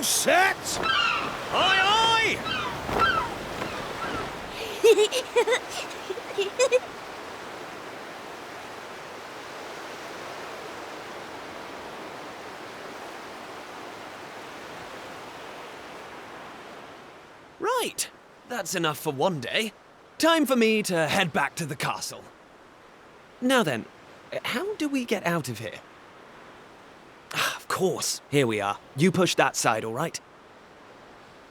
set! Aye, aye! Right, that's enough for one day. Time for me to head back to the castle. Now then, how do we get out of here? Ah, of course, here we are. You push that side, all right?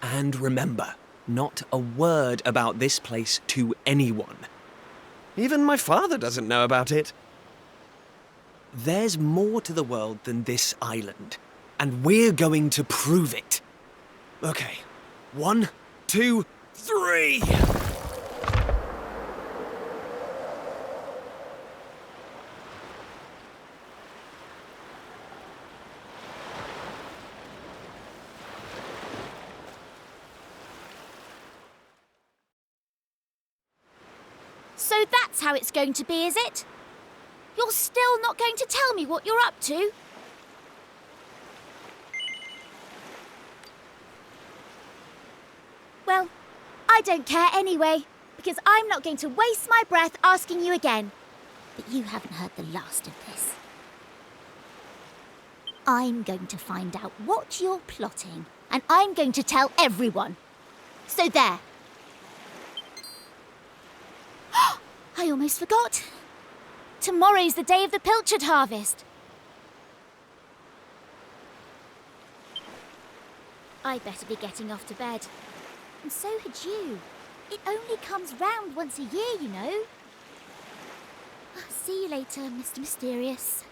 And remember, not a word about this place to anyone. Even my father doesn't know about it. There's more to the world than this island, and we're going to prove it. Okay, 1, 2, 3! So that's how it's going to be, is it? You're still not going to tell me what you're up to? Well, I don't care anyway, because I'm not going to waste my breath asking you again. But you haven't heard the last of this. I'm going to find out what you're plotting, and I'm going to tell everyone. So there. I almost forgot. Tomorrow's the day of the pilchard harvest. I'd better be getting off to bed. And so had you. It only comes round once a year, you know. See you later, Mr. Mysterious.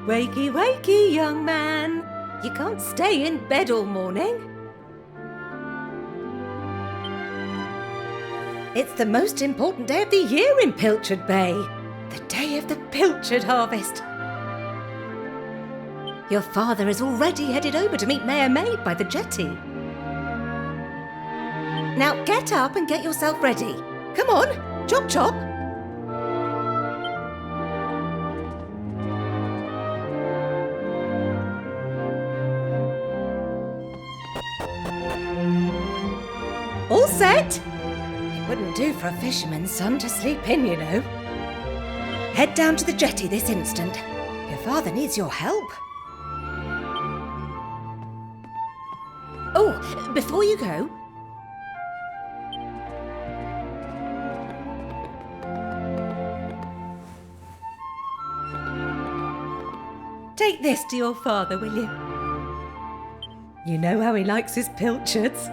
Wakey, wakey, young man. You can't stay in bed all morning. It's the most important day of the year in Pilchard Bay. The day of the pilchard harvest. Your father has already headed over to meet Mayor Maid by the jetty. Now get up and get yourself ready. Come on, chop chop. All set? It wouldn't do for a fisherman's son to sleep in, you know. Head down to the jetty this instant. Your father needs your help. Oh, before you go... Take this to your father, will you? You know how he likes his pilchards.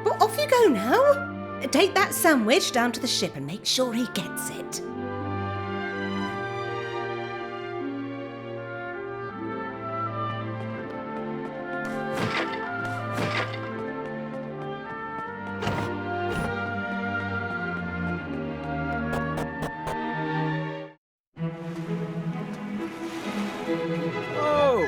Well, off you go now. Take that sandwich down to the ship and make sure he gets it. Oh!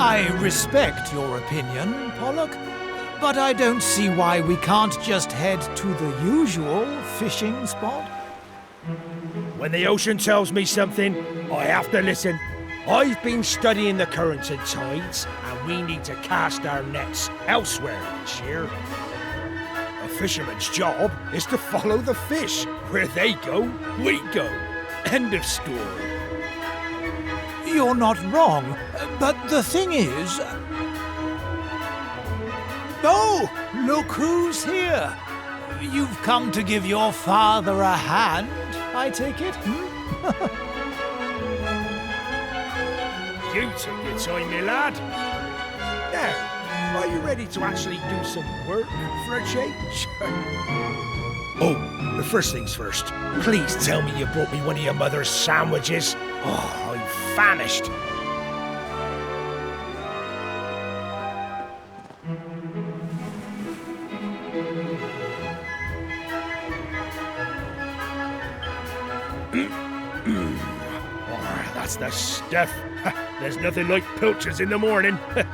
I respect your opinion, Pollock, but I don't see why we can't just head to the usual fishing spot. When the ocean tells me something, I have to listen. I've been studying the currents and tides, and we need to cast our nets elsewhere this year. A fisherman's job is to follow the fish. Where they go, we go. End of story. You're not wrong, but the thing is... Oh, look who's here. You've come to give your father a hand, I take it? You took your time, my lad. Now, are you ready to actually do some work for a change? Oh, the first things first. Please tell me you brought me one of your mother's sandwiches. Oh, I'm famished. Oh, that's the stuff. There's nothing like pilchards in the morning. I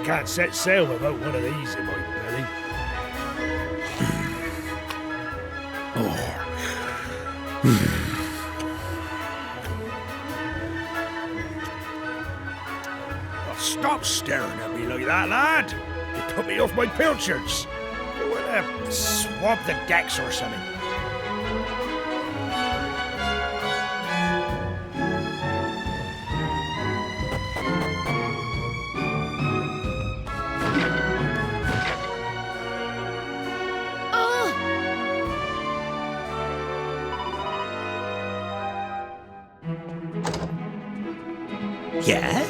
can't set sail without one of these in my belly. Oh, stop staring at me like that, lad. You put me off my pilchards. You want to swab the decks or something? Yes?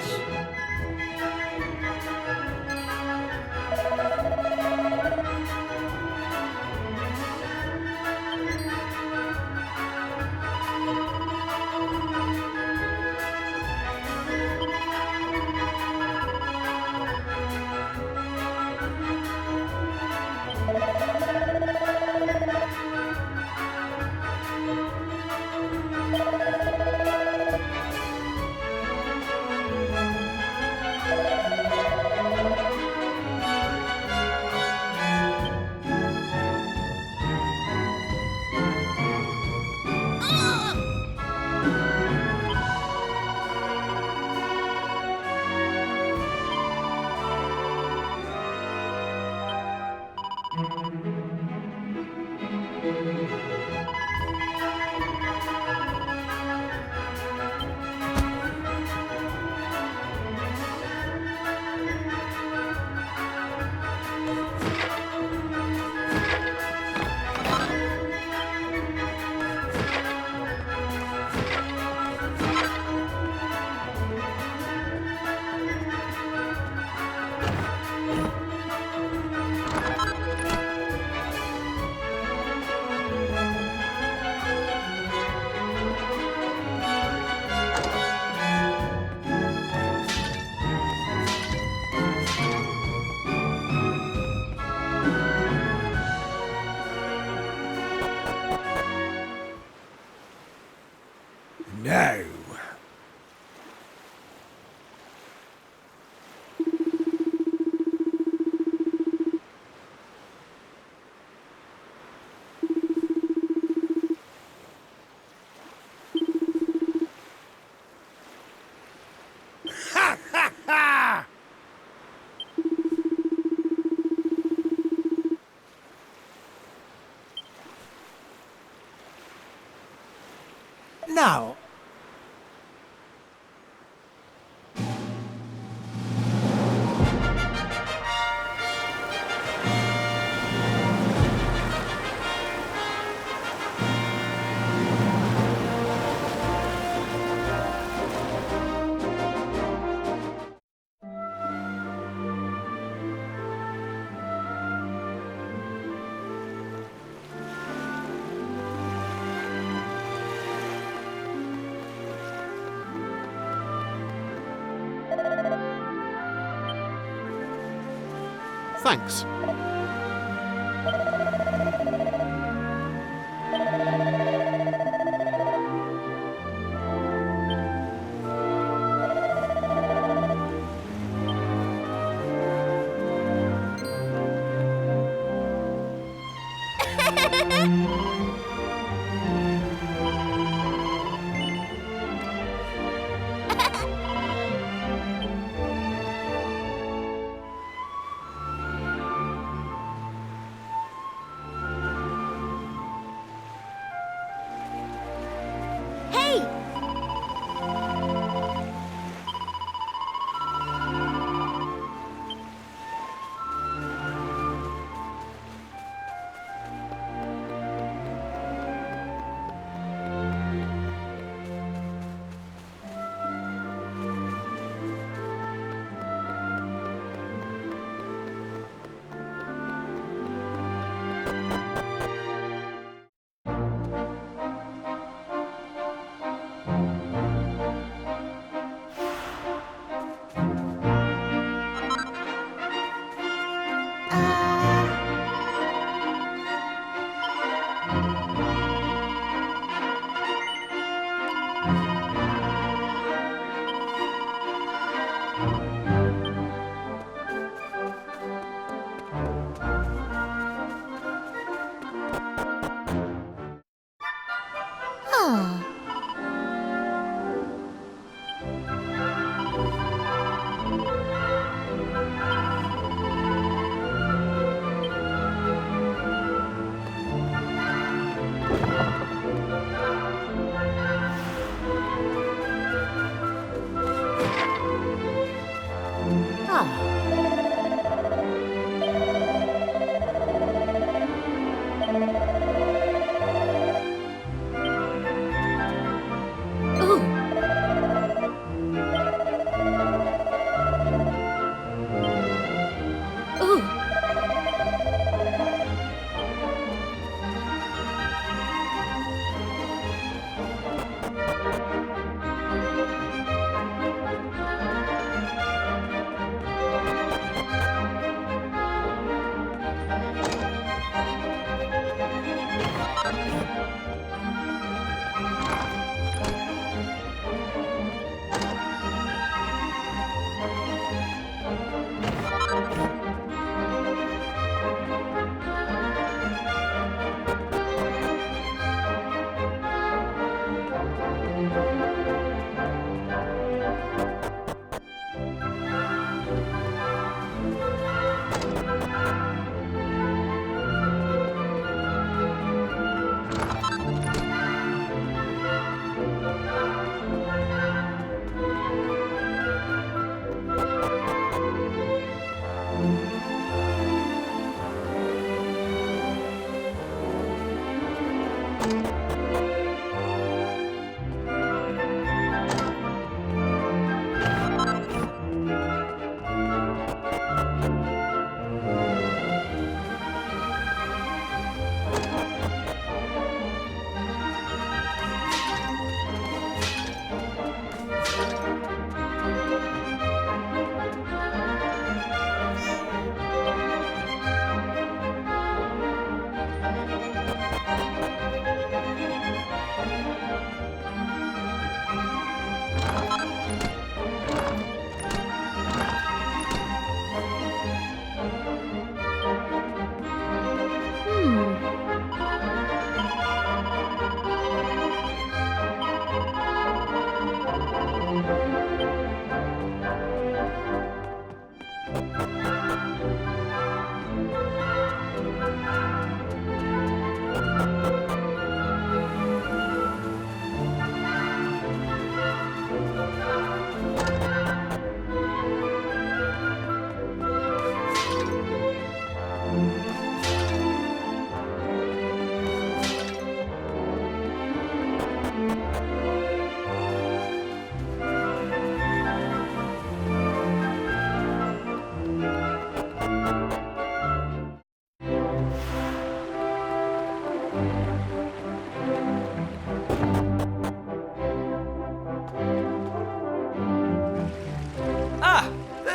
No. Ha ha ha! Now, Thanks. Hey! Oh.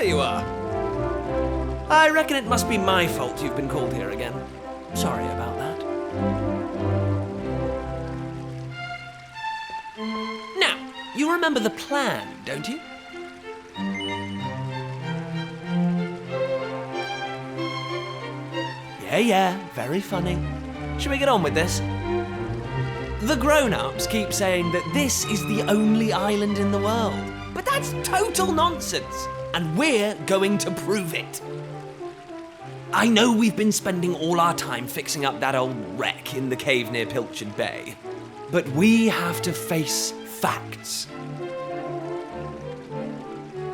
you are. I reckon it must be my fault you've been called here again. Sorry about that. Now, you remember the plan, don't you? Yeah, very funny. Should we get on with this? The grown-ups keep saying that this is the only island in the world. But that's total nonsense, and we're going to prove it. I know we've been spending all our time fixing up that old wreck in the cave near Pilchard Bay, but we have to face facts.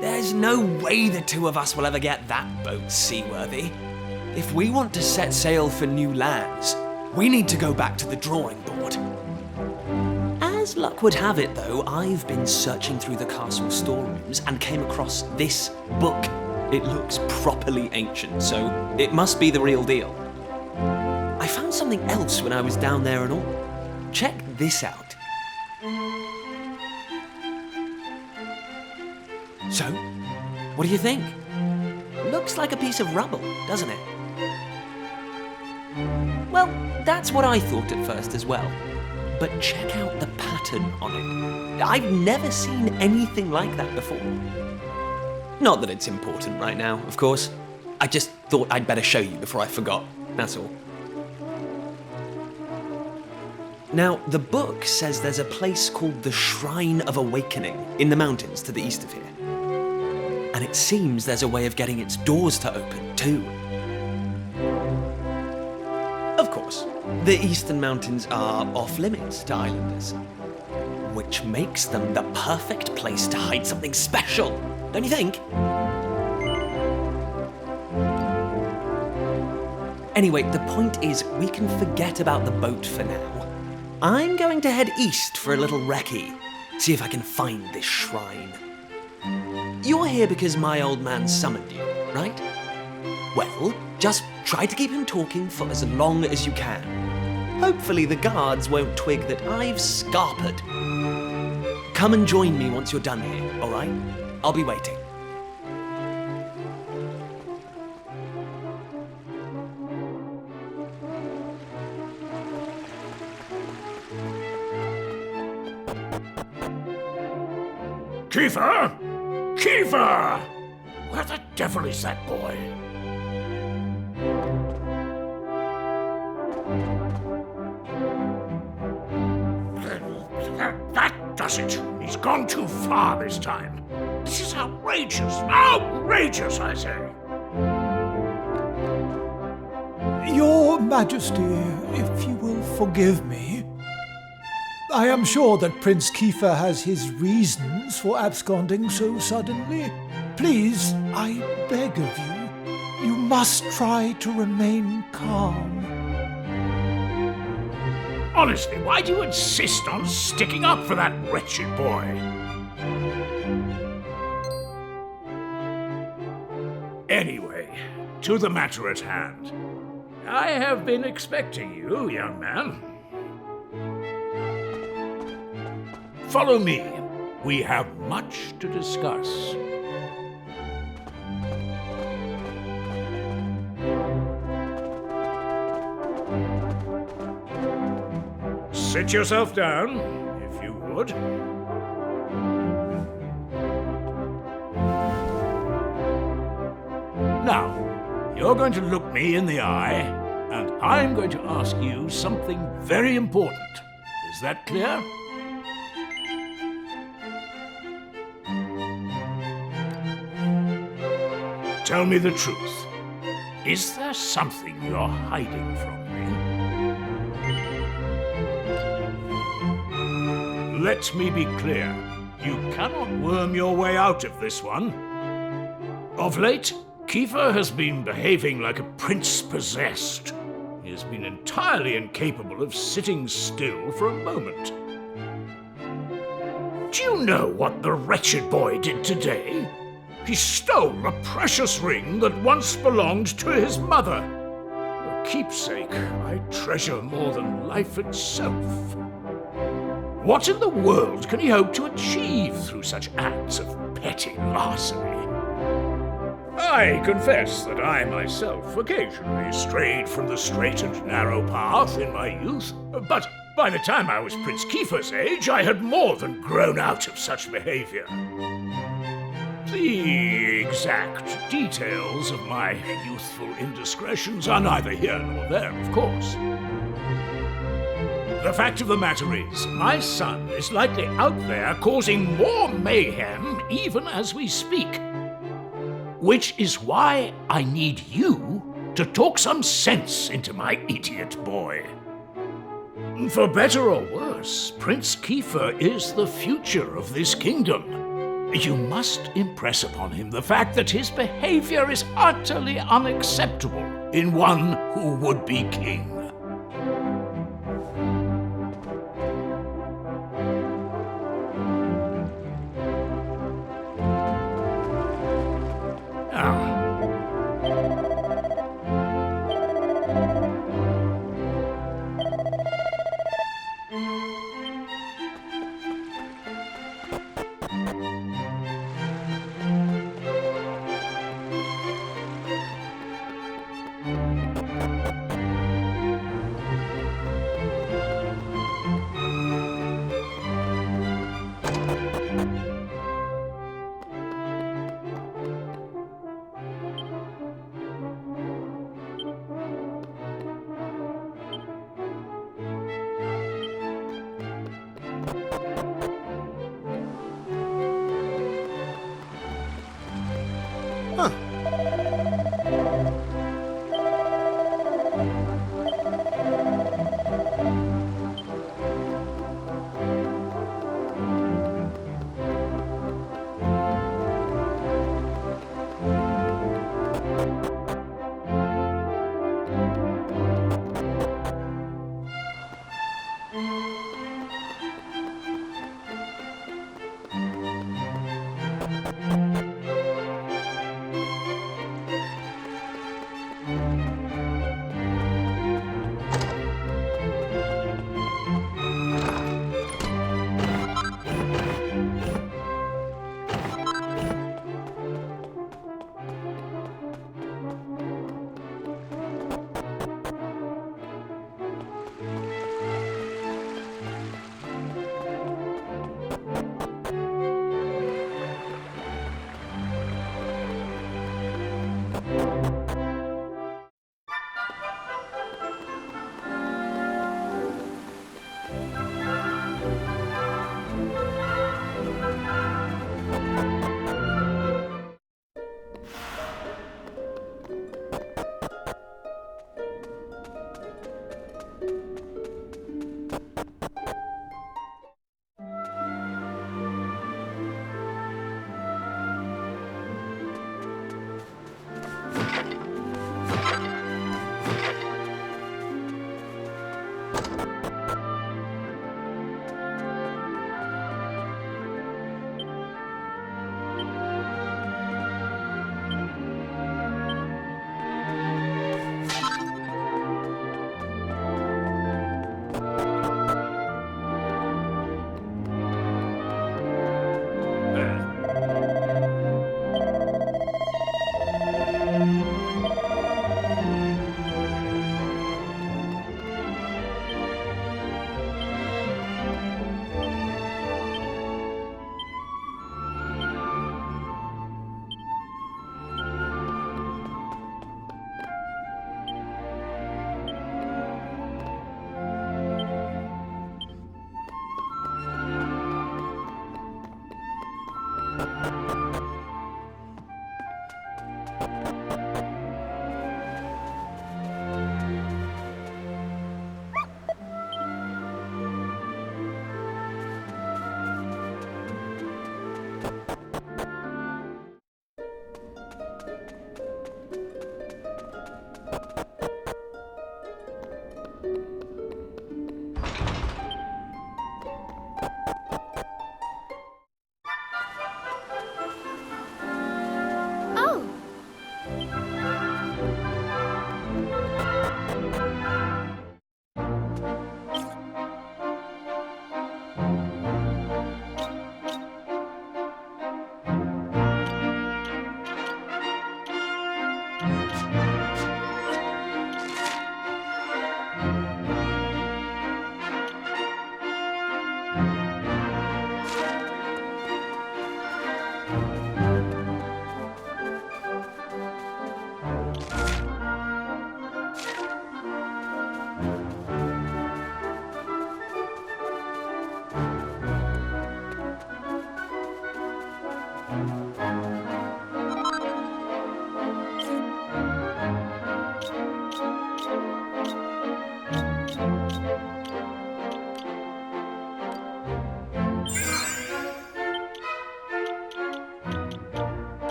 There's no way the two of us will ever get that boat seaworthy. If we want to set sail for new lands, we need to go back to the drawing board. As luck would have it, though, I've been searching through the castle storerooms and came across this book. It looks properly ancient, so it must be the real deal. I found something else when I was down there and all. Check this out. So, what do you think? Looks like a piece of rubble, doesn't it? Well, that's what I thought at first as well. But check out the pattern on it. I've never seen anything like that before. Not that it's important right now, of course. I just thought I'd better show you before I forgot, that's all. Now, the book says there's a place called the Shrine of Awakening in the mountains to the east of here. And it seems there's a way of getting its doors to open, too. Of course, the eastern mountains are off-limits to islanders, which makes them the perfect place to hide something special, don't you think? Anyway, the point is, we can forget about the boat for now. I'm going to head east for a little recce, see if I can find this shrine. You're here because my old man summoned you, right? Well, just try to keep him talking for as long as you can. Hopefully the guards won't twig that I've scarpered. Come and join me once you're done here, all right? I'll be waiting. Kiefer! Kiefer! Where the devil is that boy? That does it. He's gone too far this time. This is outrageous. Outrageous, I say. Your Majesty, if you will forgive me, I am sure that Prince Kiefer has his reasons for absconding so suddenly. Please, I beg of you, you must try to remain calm. Honestly, why do you insist on sticking up for that wretched boy? Anyway, to the matter at hand. I have been expecting you, young man. Follow me. We have much to discuss. Sit yourself down, if you would. Now, you're going to look me in the eye, and I'm going to ask you something very important. Is that clear? Tell me the truth. Is there something you're hiding from me? Let me be clear. You cannot worm your way out of this one. Of late, Kiefer has been behaving like a prince possessed. He has been entirely incapable of sitting still for a moment. Do you know what the wretched boy did today? He stole a precious ring that once belonged to his mother. A keepsake I treasure more than life itself. What in the world can he hope to achieve through such acts of petty larceny? I confess that I myself occasionally strayed from the straight and narrow path in my youth, but by the time I was Prince Kiefer's age, I had more than grown out of such behavior. The exact details of my youthful indiscretions are neither here nor there, of course. The fact of the matter is, my son is likely out there causing more mayhem even as we speak. Which is why I need you to talk some sense into my idiot boy. For better or worse, Prince Kiefer is the future of this kingdom. You must impress upon him the fact that his behavior is utterly unacceptable in one who would be king.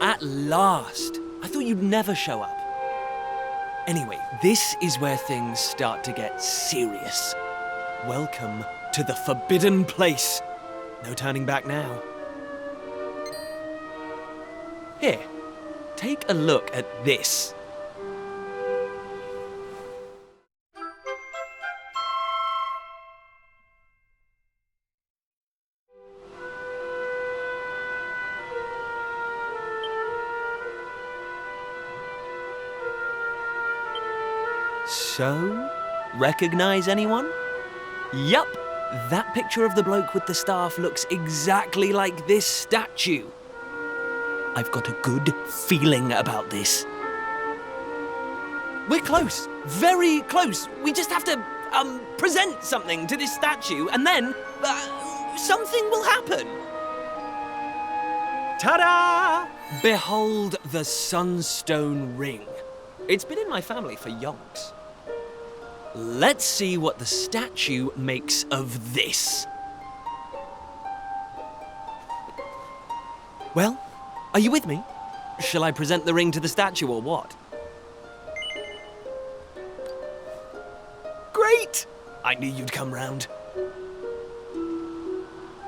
At last! I thought you'd never show up. Anyway, this is where things start to get serious. Welcome to the forbidden place. No turning back now. Here, take a look at this. So, recognize anyone? Yup, that picture of the bloke with the staff looks exactly like this statue. I've got a good feeling about this. We're close, very close. We just have to, present something to this statue and then, something will happen. Ta-da! Behold the Sunstone Ring. It's been in my family for yonks. Let's see what the statue makes of this. Well, are you with me? Shall I present the ring to the statue or what? Great! I knew you'd come round.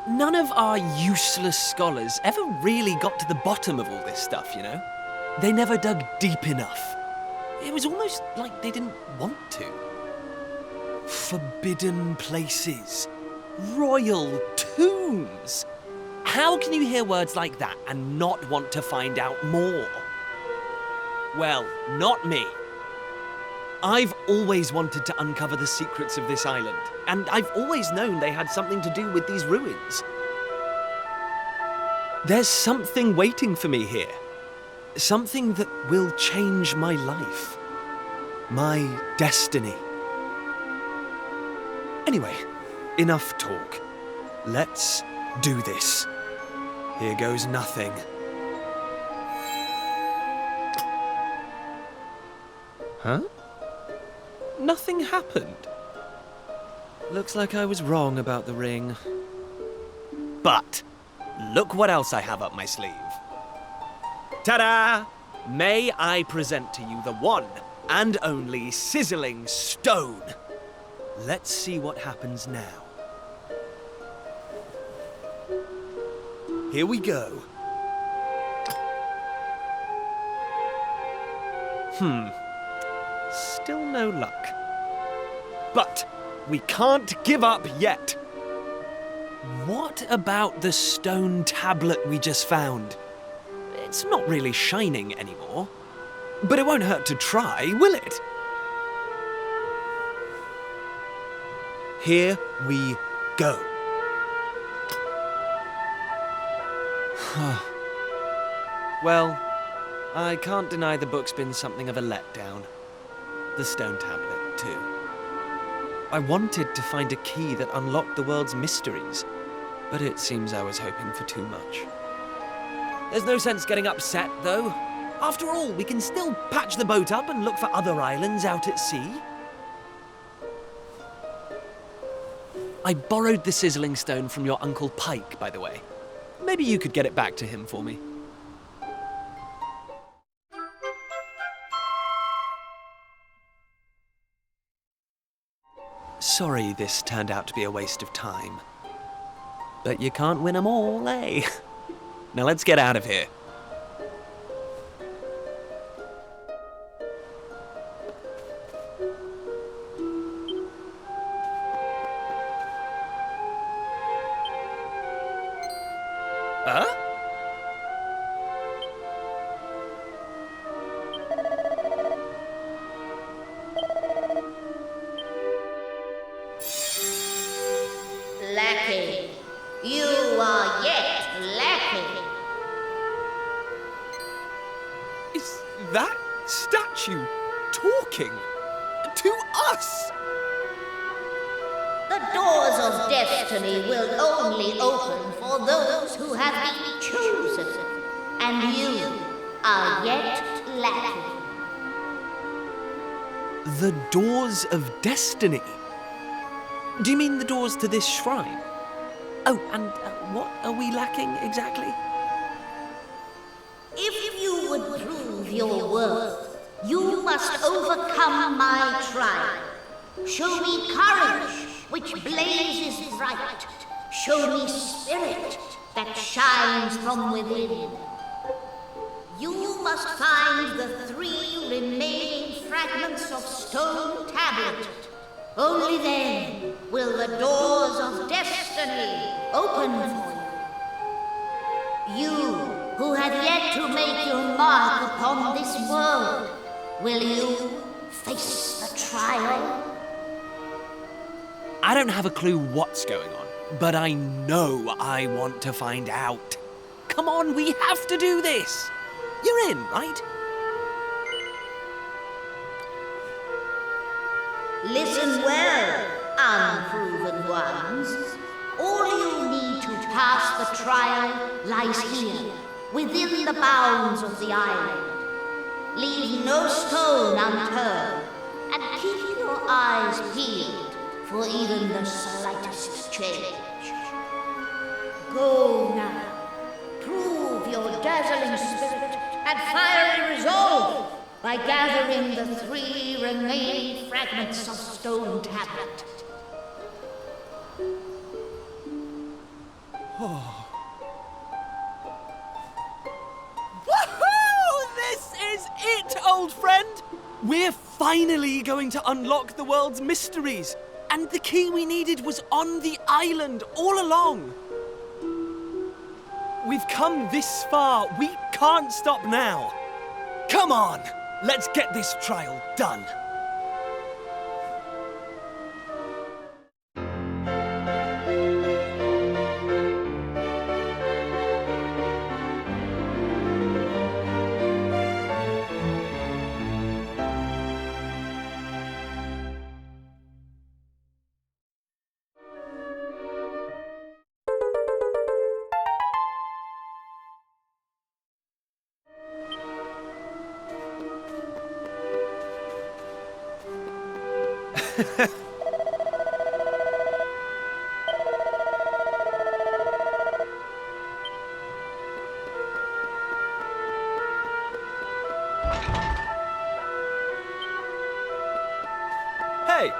None of our useless scholars ever really got to the bottom of all this stuff, you know? They never dug deep enough. It was almost like they didn't want to. Forbidden places. Royal tombs. How can you hear words like that and not want to find out more? Well, not me. I've always wanted to uncover the secrets of this island, and I've always known they had something to do with these ruins. There's something waiting for me here. Something that will change my life. My destiny. Anyway, enough talk. Let's do this. Here goes nothing. Huh? Nothing happened. Looks like I was wrong about the ring. But look what else I have up my sleeve. Ta-da! May I present to you the one and only sizzling stone. Let's see what happens now. Here we go. Still no luck. But we can't give up yet. What about the stone tablet we just found? It's not really shining anymore. But it won't hurt to try, will it? Here we go. Well, I can't deny the book's been something of a letdown. The stone tablet, too. I wanted to find a key that unlocked the world's mysteries, but it seems I was hoping for too much. There's no sense getting upset, though. After all, we can still patch the boat up and look for other islands out at sea. I borrowed the sizzling stone from your Uncle Pike, by the way. Maybe you could get it back to him for me. sorry this turned out to be a waste of time. But you can't win 'em all, eh? Now let's get out of here. Huh? Lackey, you are yet lacking. Is that statue talking to us? The doors of destiny will only open for those who have been chosen, and you are yet lacking. The doors of destiny? Do you mean the doors to this shrine? Oh, and what are we lacking exactly? If you would prove your worth, you must overcome my trial. Show me courage, which blazes bright. Show me spirit that shines from within. You must find the 3 remaining fragments of stone tablet. Only then will the doors of destiny open for you. You who have yet to make your mark upon this world, will you face the trial? I don't have a clue what's going on, but I know I want to find out. Come on, we have to do this. You're in, right? Listen well, unproven ones. All you need to pass the trial lies here, within the bounds of the island. Leave no stone unturned, and keep your eyes peeled for even the slightest change. Go now. Prove your dazzling spirit and fiery resolve by gathering the 3 remaining fragments of stone tablet. Woohoo! This is it, old friend! We're finally going to unlock the world's mysteries. And the key we needed was on the island all along. We've come this far. We can't stop now. Come on, let's get this trial done. Hey!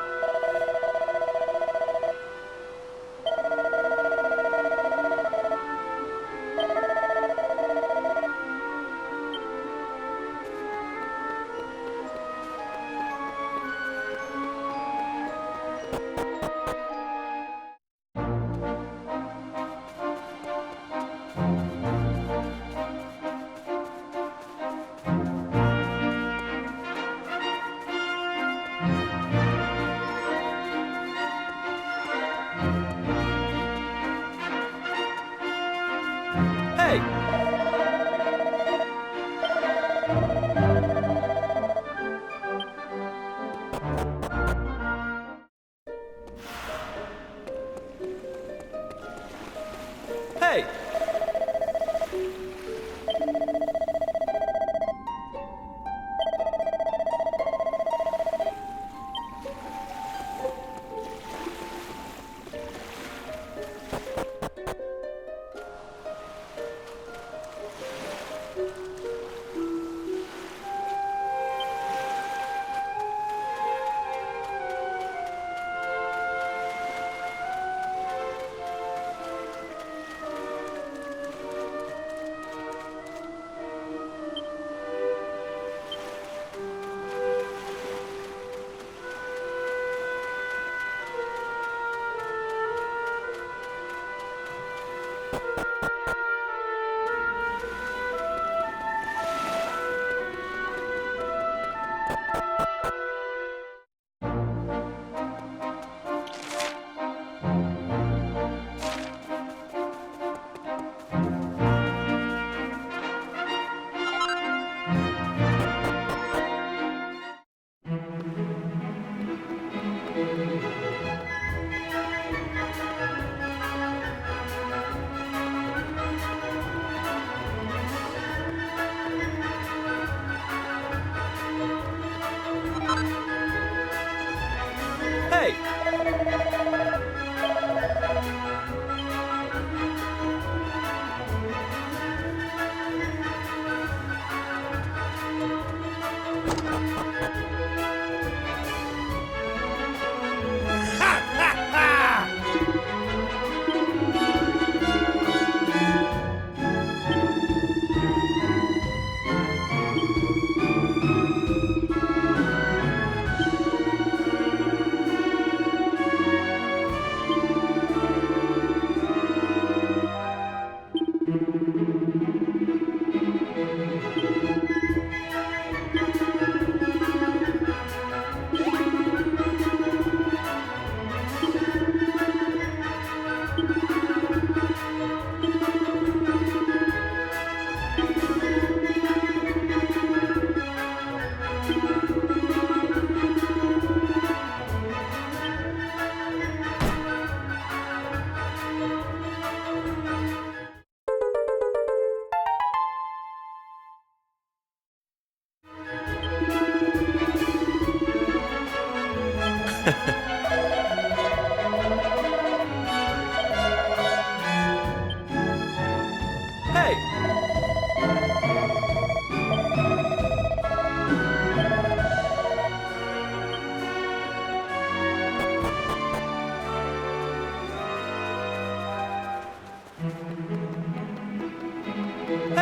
Hey! Hey!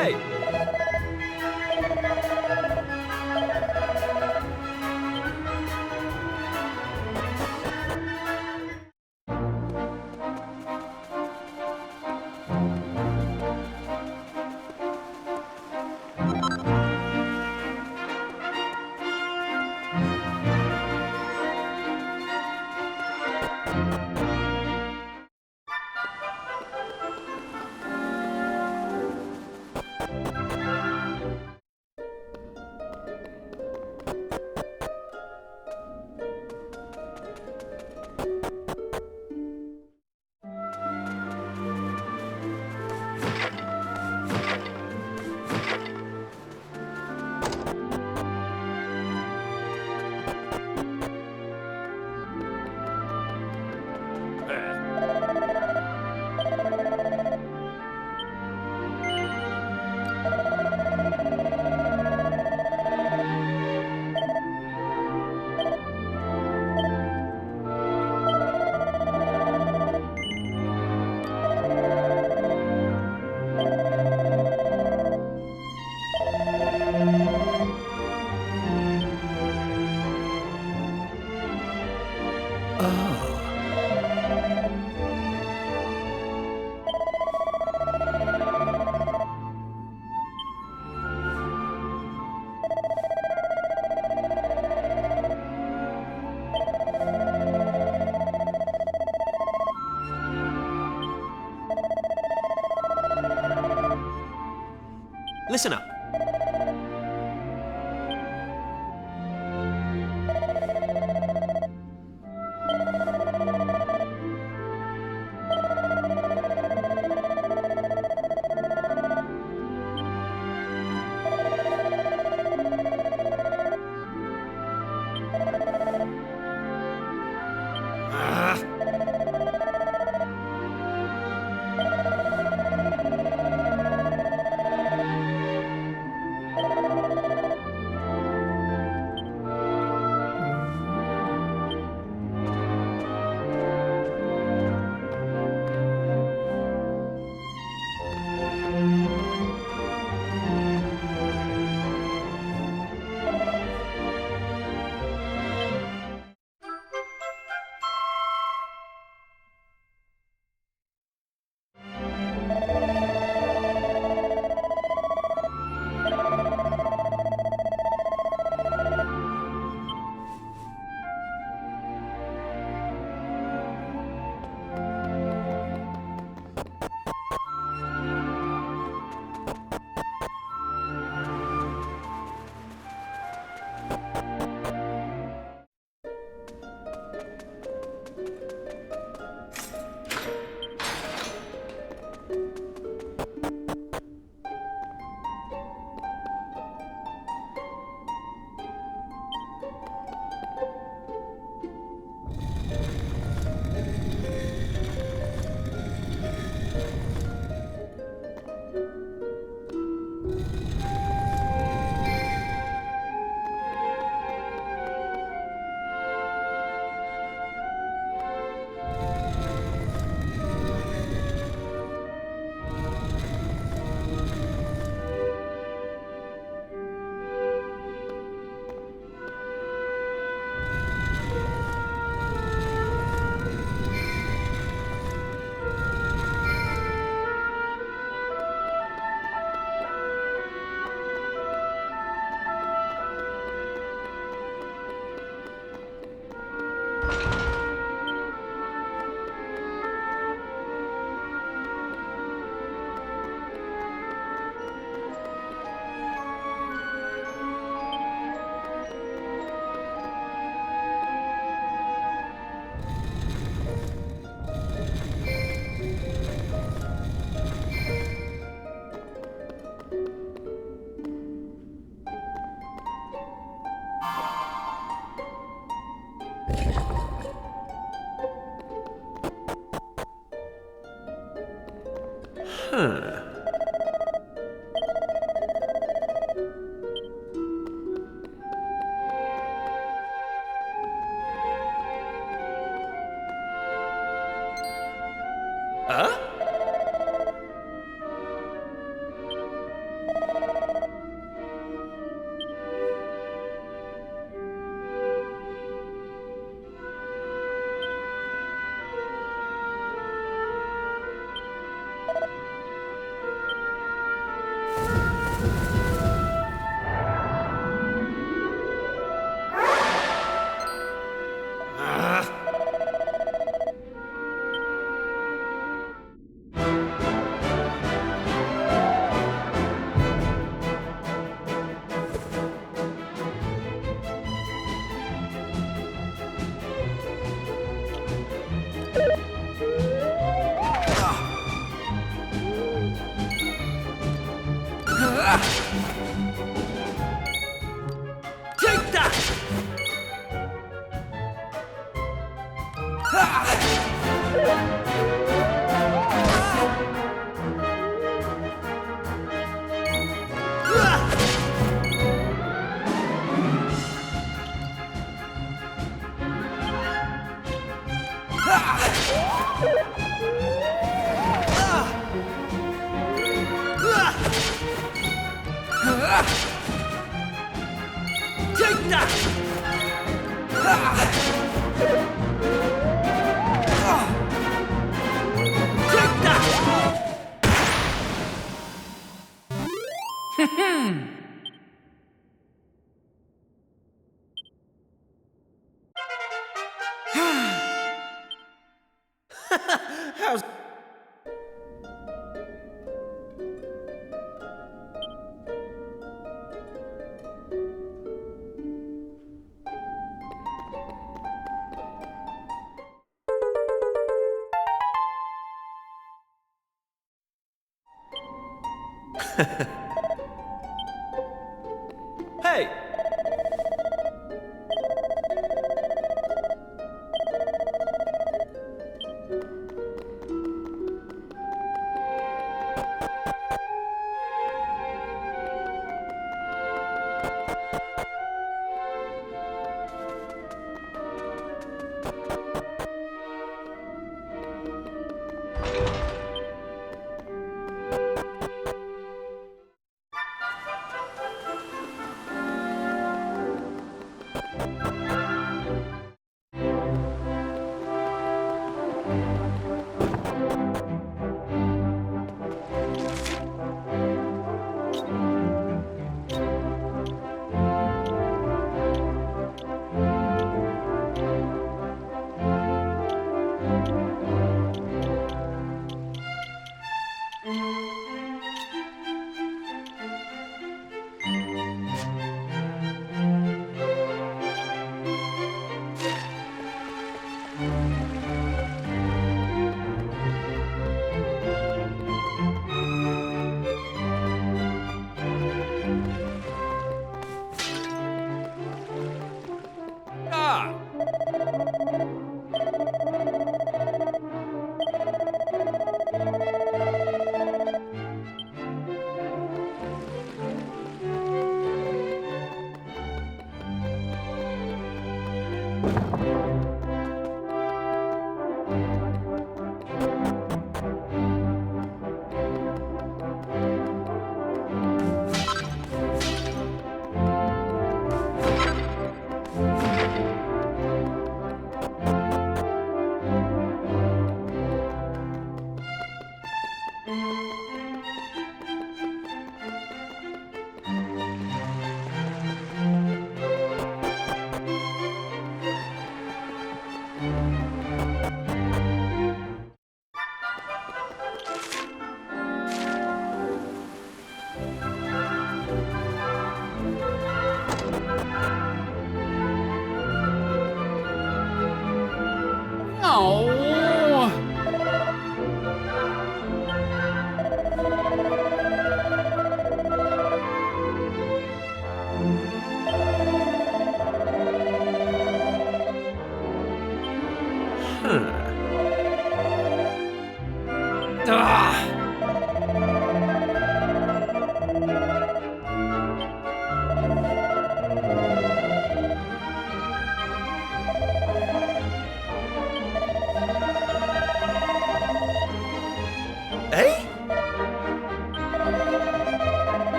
way! Listen up. Huh. Huh? Take that! Take that! How's... Hey!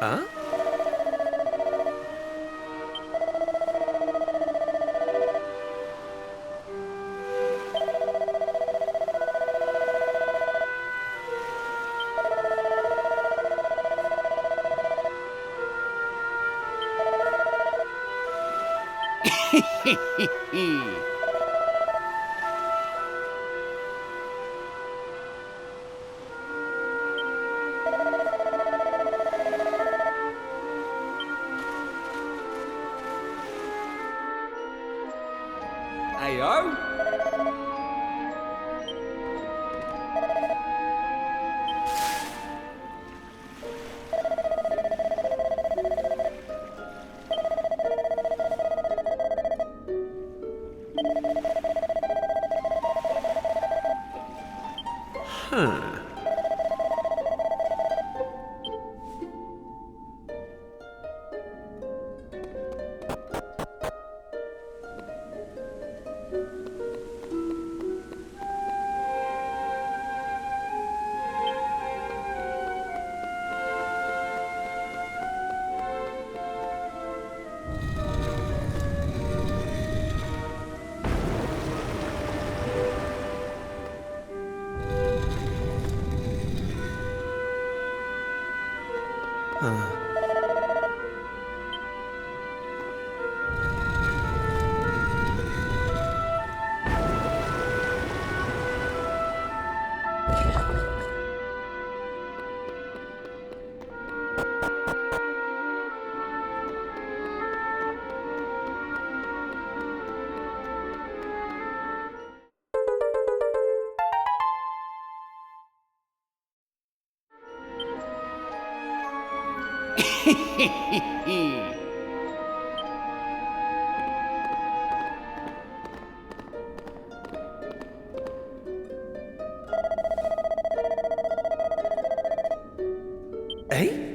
Huh? Ayo? Eh?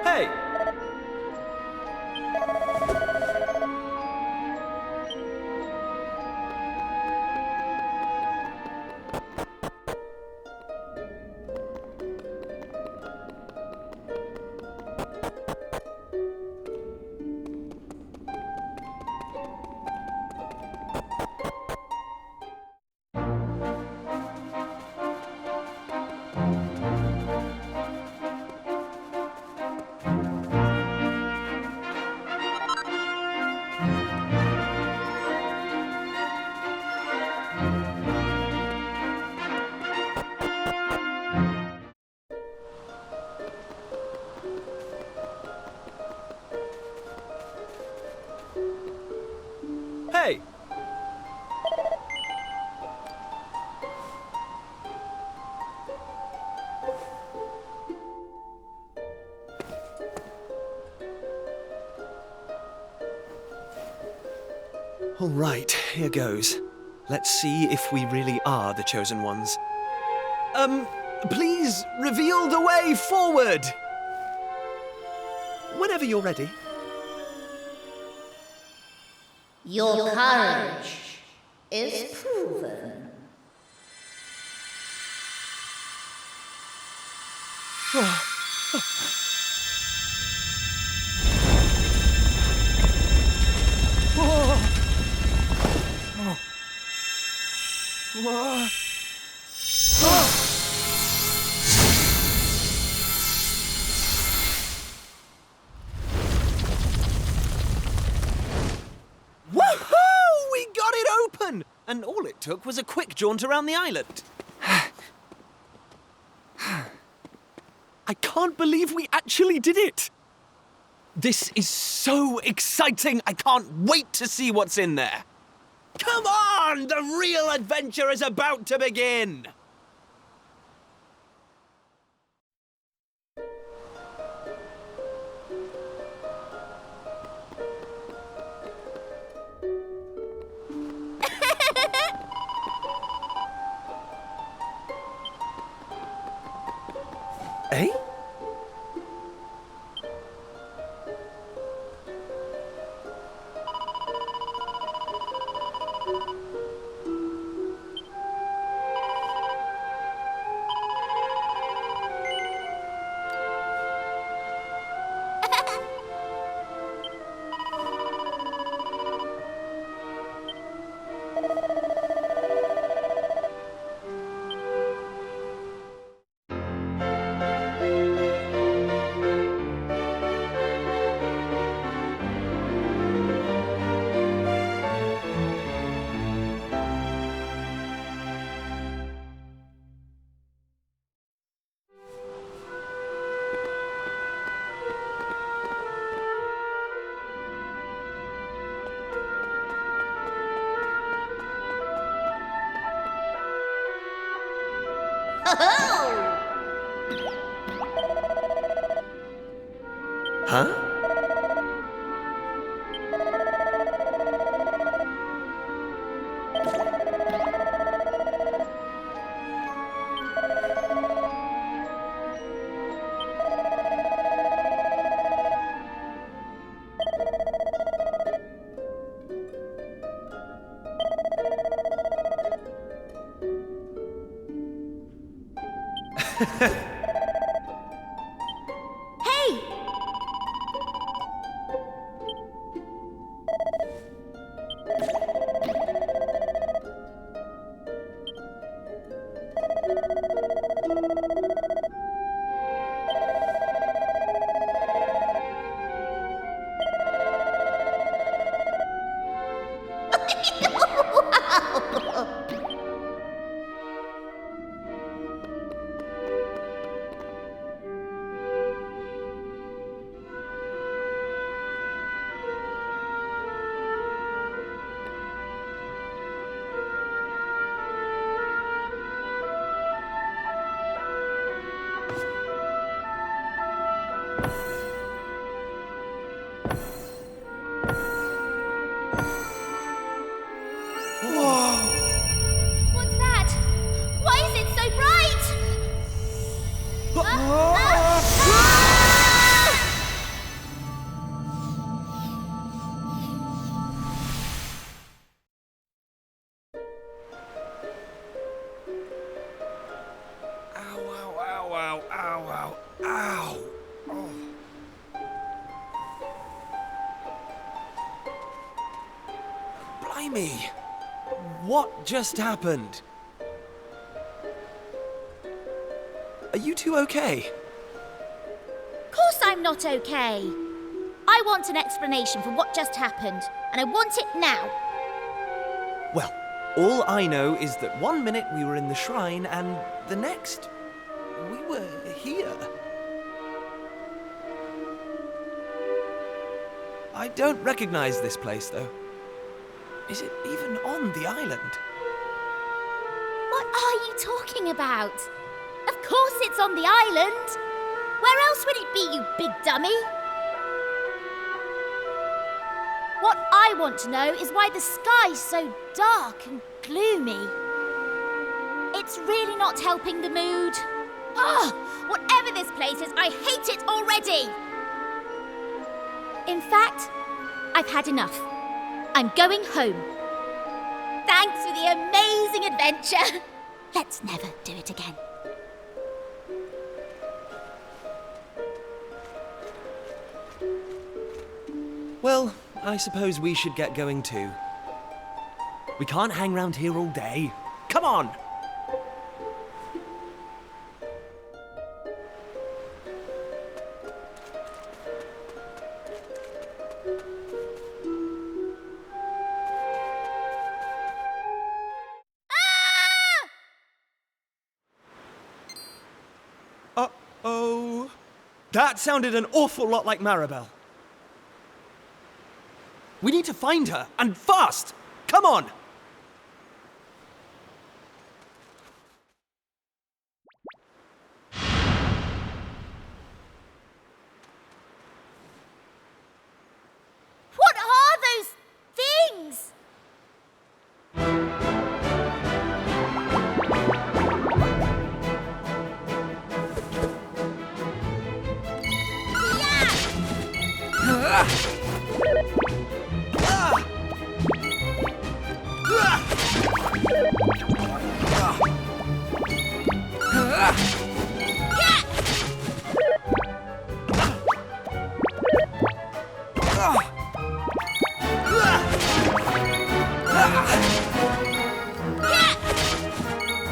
Hey! Hey! All right, here goes. Let's see if we really are the chosen ones. Please reveal the way forward! Whenever you're ready. Your courage is proven. again, and all it took was a quick jaunt around the island. I can't believe we actually did it! This is so exciting! I can't wait to see what's in there! Come on! The real adventure is about to begin! Eh? Huh? Hey! What's that? Why is it so bright? Ow, ow, ow, ow, ow, ow, ow. Oh. Blimey! What just happened? Are you two okay? Of course I'm not okay. I want an explanation for what just happened, and I want it now. Well, all I know is that one minute we were in the shrine and the next we were here. I don't recognize this place, though. Is it even on the island? What are you talking about? Of course it's on the island. Where else would it be, you big dummy? What I want to know is why the sky's so dark and gloomy. It's really not helping the mood. Ugh! Whatever this place is, I hate it already! In fact, I've had enough. I'm going home. Thanks for the amazing adventure. Let's never do it again. Well, I suppose we should get going too. We can't hang around here all day. Come on! That sounded an awful lot like Maribel. We need to find her, and fast! Come on! What are those things?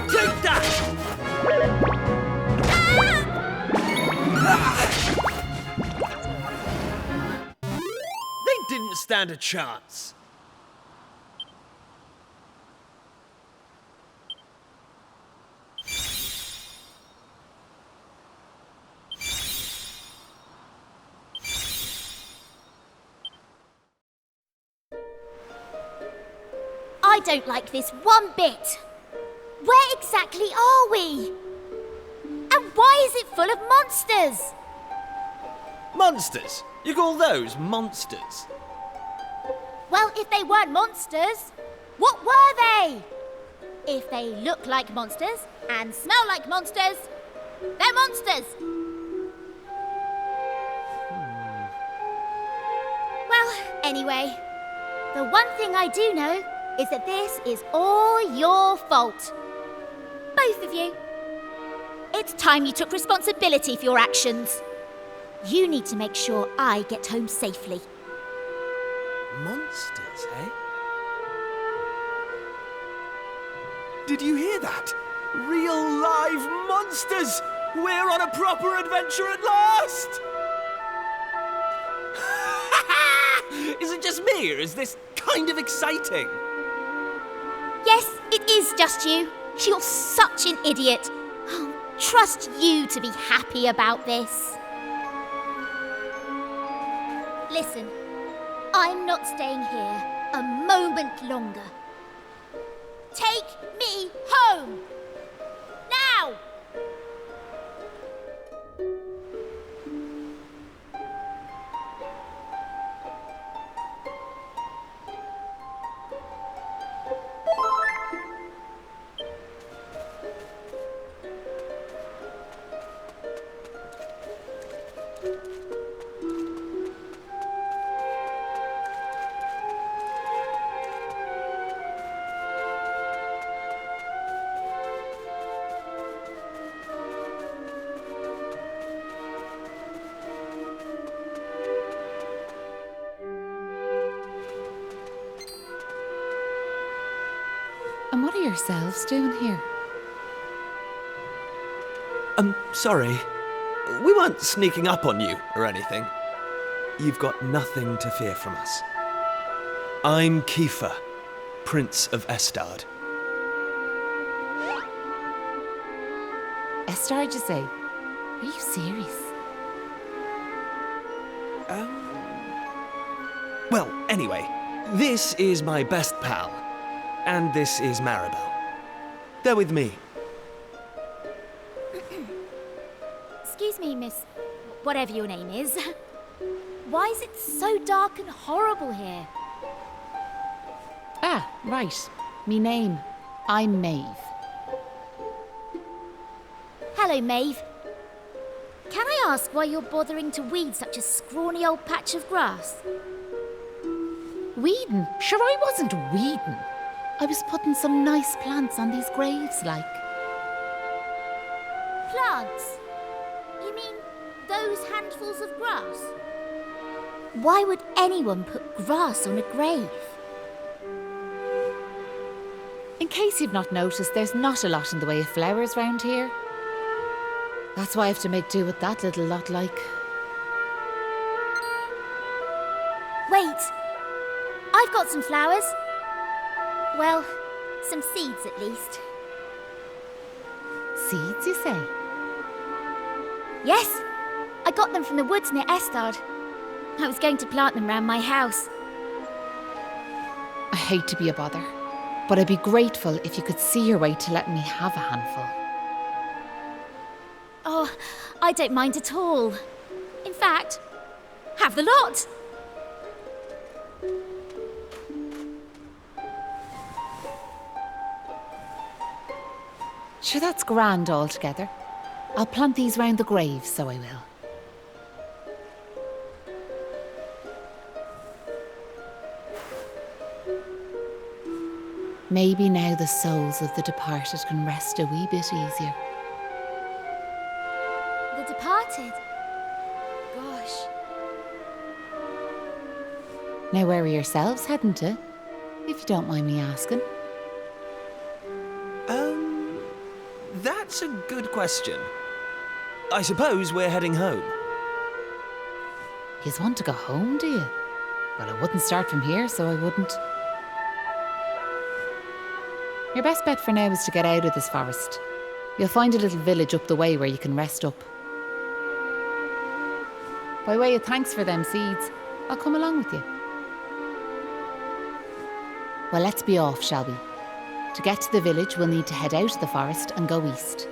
Take that! They didn't stand a chance. I don't like this one bit. Where exactly are we? And why is it full of monsters? Monsters? You call those monsters? Well, if they weren't monsters, what were they? If they look like monsters and smell like monsters, they're monsters. Well, anyway, the one thing I do know is that this is all your fault. Both of you. It's time you took responsibility for your actions. You need to make sure I get home safely. Monsters, eh? Did you hear that? Real live monsters! We're on a proper adventure at last! Is it just me, or is this kind of exciting? Yes, it is just you. You're such an idiot. I'll trust you to be happy about this. Listen, I'm not staying here a moment longer. Take me home! Now! And what are yourselves doing here? Sorry. We weren't sneaking up on you or anything. You've got nothing to fear from us. I'm Kiefer, Prince of Estard. Estard, you say? Are you serious? Well, anyway, this is my best pal, and this is Maribel. They're with me. Excuse me, miss, whatever your name is. Why is it so dark and horrible here? Ah, right. Me name. I'm Maeve. Hello, Maeve. Can I ask why you're bothering to weed such a scrawny old patch of grass? Weeding? Sure, I wasn't weeding. I was putting some nice plants on these graves, like. Plants? You mean those handfuls of grass? Why would anyone put grass on a grave? In case you've not noticed, there's not a lot in the way of flowers round here. That's why I have to make do with that little lot, like. Wait! I've got some flowers. Well, some seeds at least. Seeds, you say? Yes, I got them from the woods near Estard. I was going to plant them round my house. I hate to be a bother, but I'd be grateful if you could see your way to letting me have a handful. Oh, I don't mind at all. In fact, have the lot. Sure, that's grand altogether. I'll plant these round the grave, so I will. Maybe now the souls of the departed can rest a wee bit easier. The departed? Gosh. Now where are yourselves heading to? If you don't mind me asking. That's a good question. I suppose we're heading home. Yous want to go home, do you? Well, I wouldn't start from here, so I wouldn't. Your best bet for now is to get out of this forest. You'll find a little village up the way where you can rest up. By way of thanks for them seeds, I'll come along with you. Well, let's be off, shall we? To get to the village, we'll need to head out of the forest and go east.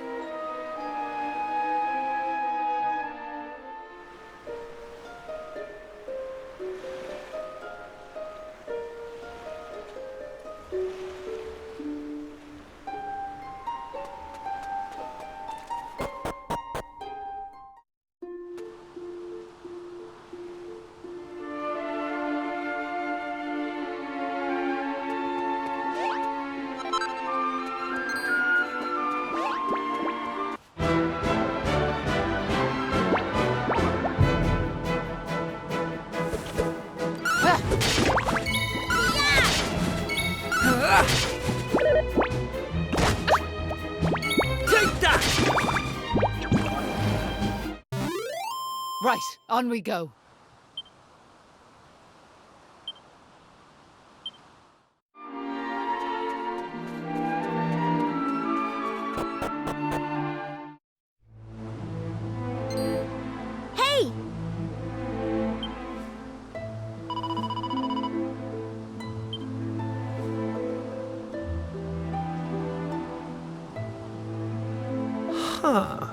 Take that! Right, on we go. Hey! Huh.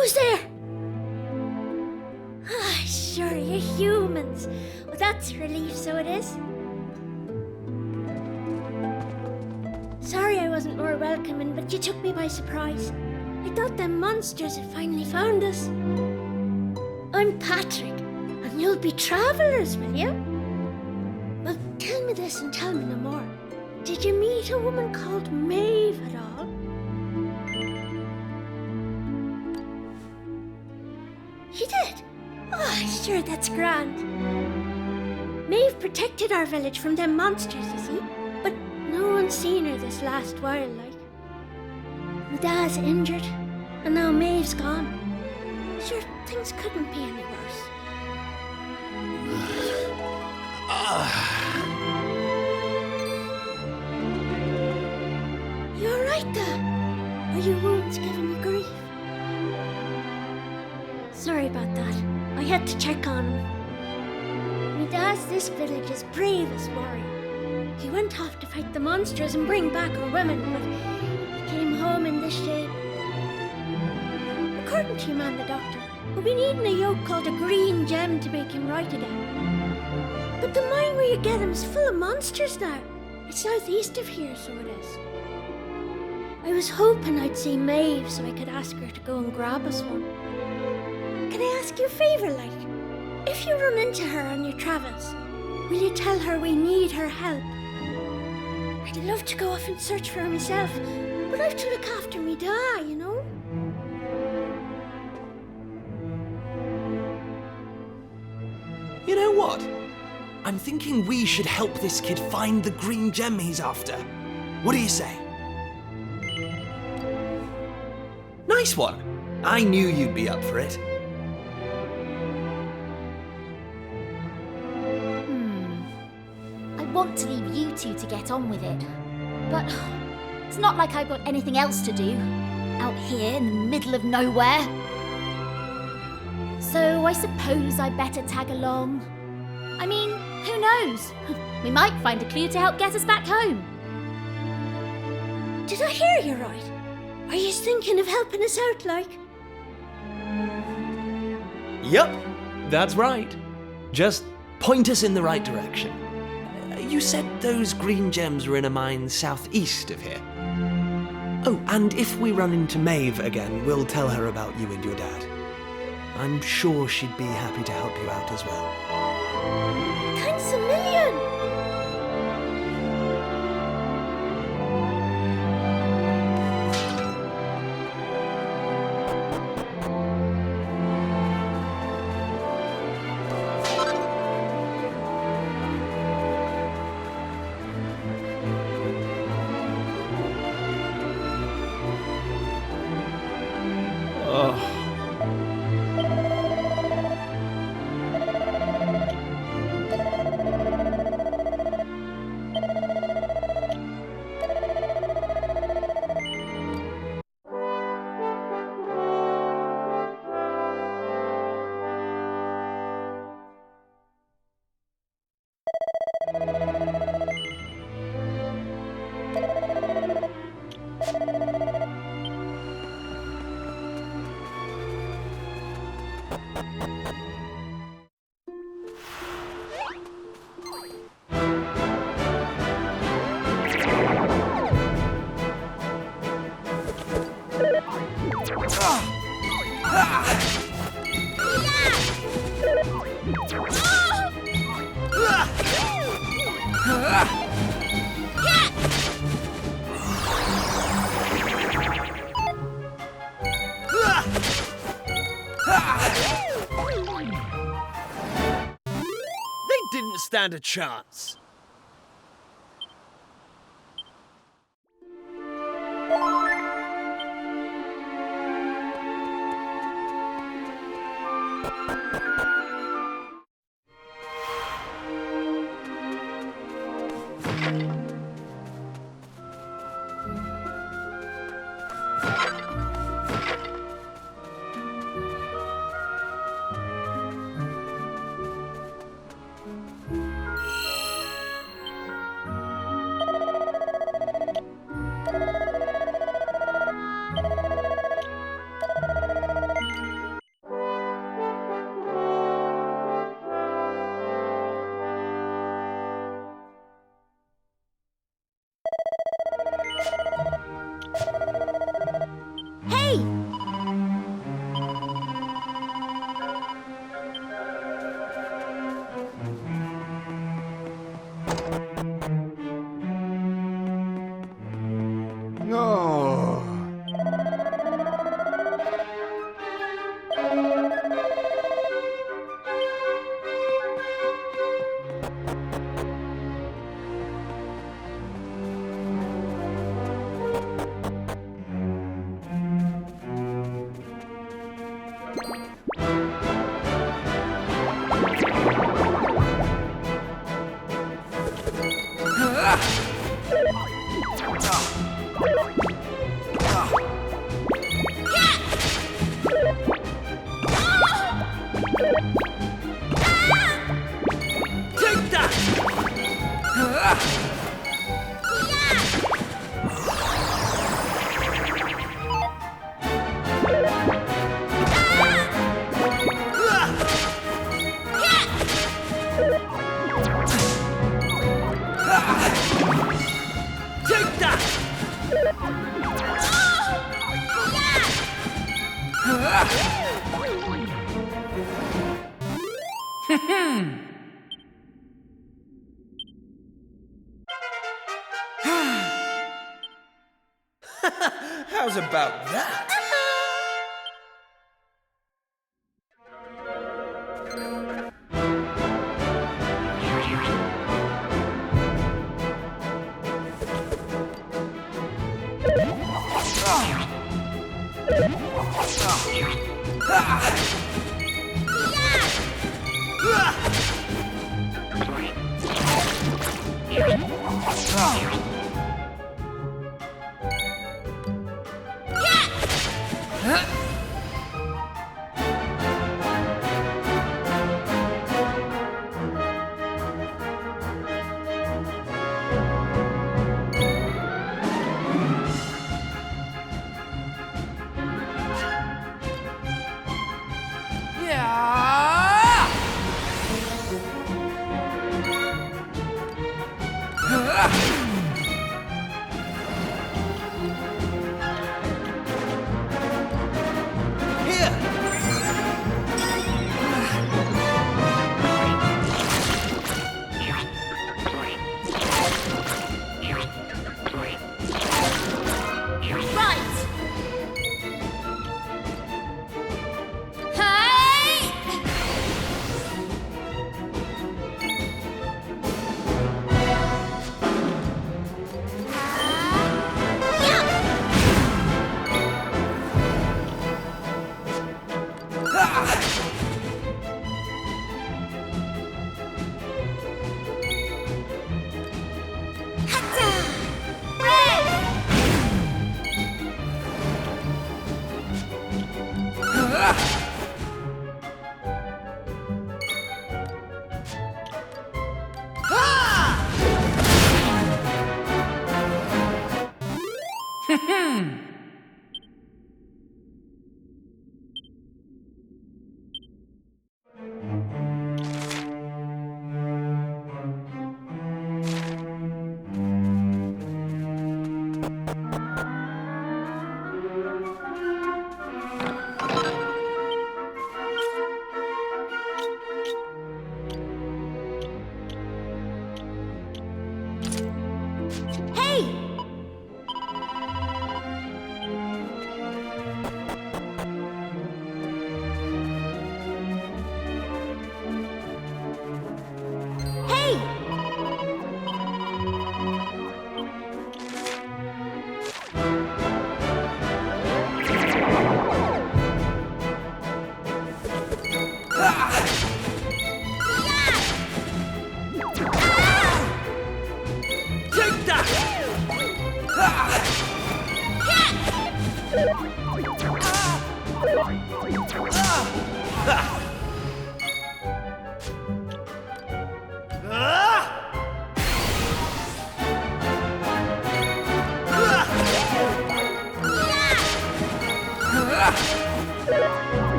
Who's there? Ah, sure, you're humans. Well, that's a relief, so it is. Sorry I wasn't more welcoming, but you took me by surprise. I thought them monsters had finally found us. I'm Patrick, and you'll be travellers, will you? Well, tell me this and tell me no more. Did you meet a woman called Maeve at all? You did? Oh, sure, that's grand. Maeve protected our village from them monsters, you see, but no one's seen her this last while, like. My dad's injured, and now Maeve's gone. Sure, things couldn't be any worse. You alright, Dad? Are your wounds giving you grief? Sorry about that. I had to check on him. My dad's this village's bravest warrior. He went off to fight the monsters and bring back our women, but he came home in this shape. According to your man, the doctor, we'll be needing a yoke called a green gem to make him right again. But the mine where you get him is full of monsters now. It's southeast of here, so it is. I was hoping I'd see Maeve so I could ask her to go and grab us one. Can I ask you a favour, like? If you run into her on your travels, will you tell her we need her help? I'd love to go off and search for her myself, but I've to look after me dad, you know? You know what? I'm thinking we should help this kid find the green gem he's after. What do you say? Nice one. I knew you'd be up for it. I want to leave you two to get on with it, but it's not like I've got anything else to do out here in the middle of nowhere. So I suppose I better tag along. I mean, who knows? We might find a clue to help get us back home. Did I hear you right? Are you thinking of helping us out, like? Yep, that's right. Just point us in the right direction. You said those green gems were in a mine southeast of here. Oh, and if we run into Maeve again, we'll tell her about you and your dad. I'm sure she'd be happy to help you out as well. Thanks a million! Didn't stand a chance. Take that! Take that! How's about that?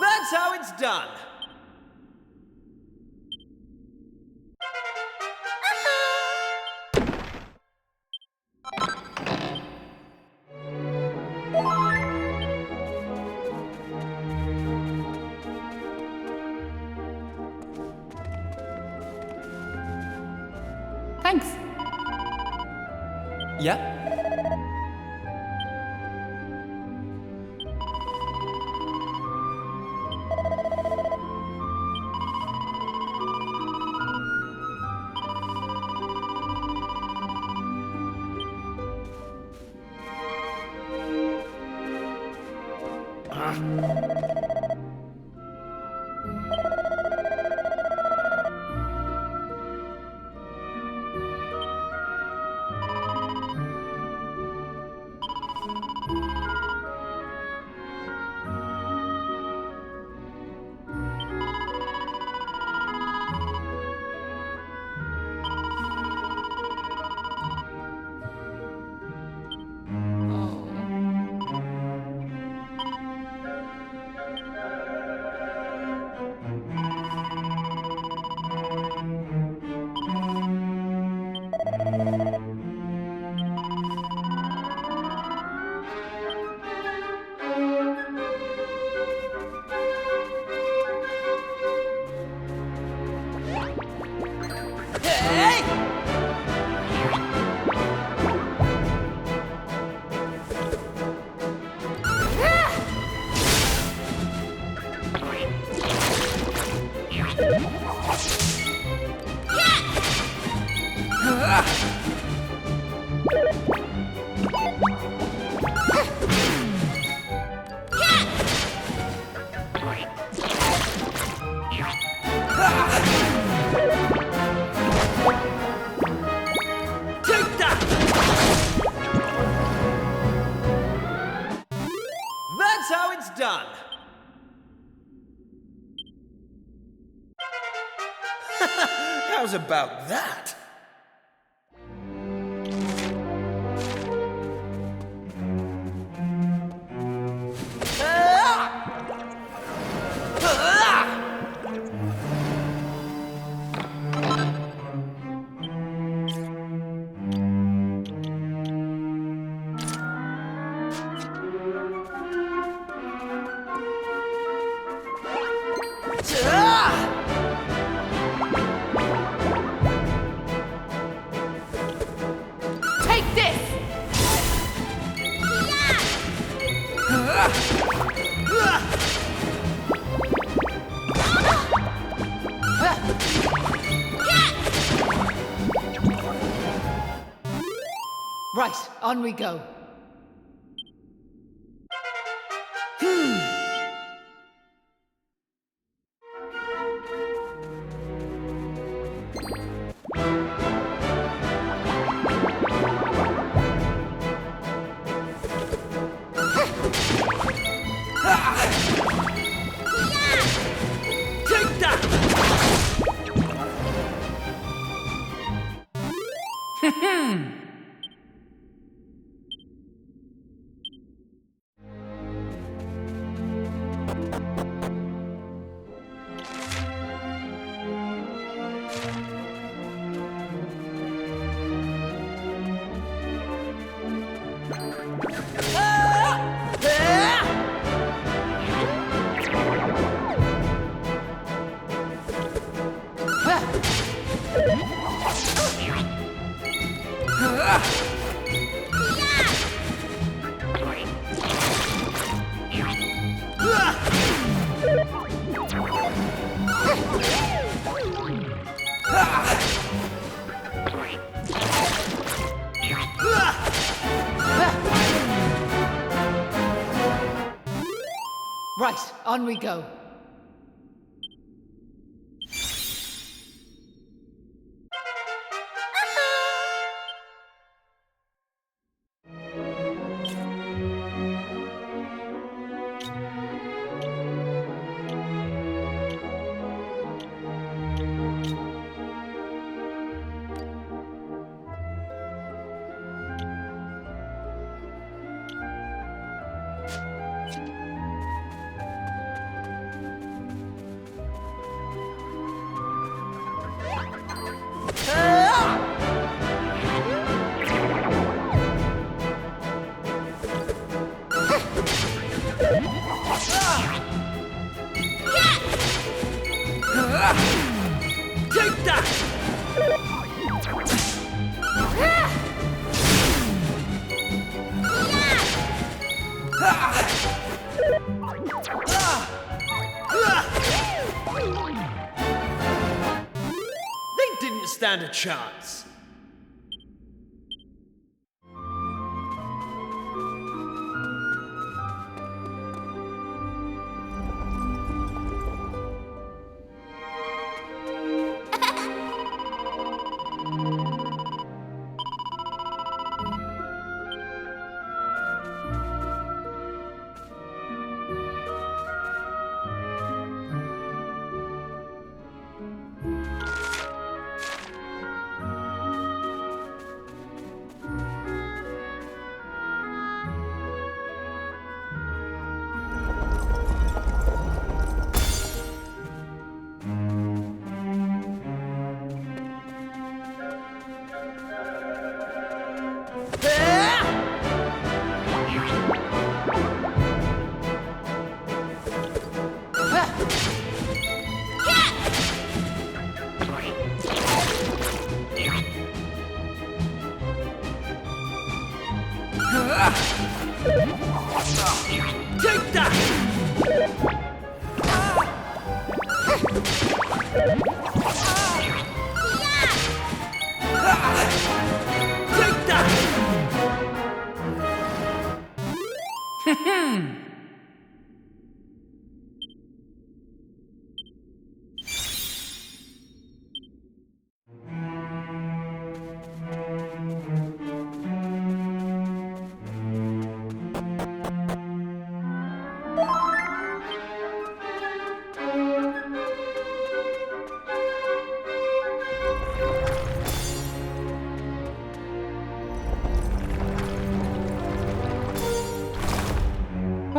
That's how it's done. Thanks. Yeah? done! How's about that? Take this! Right, on we go. Take that! Right, on we go. Take that! They didn't stand a chance. Take that! Take that!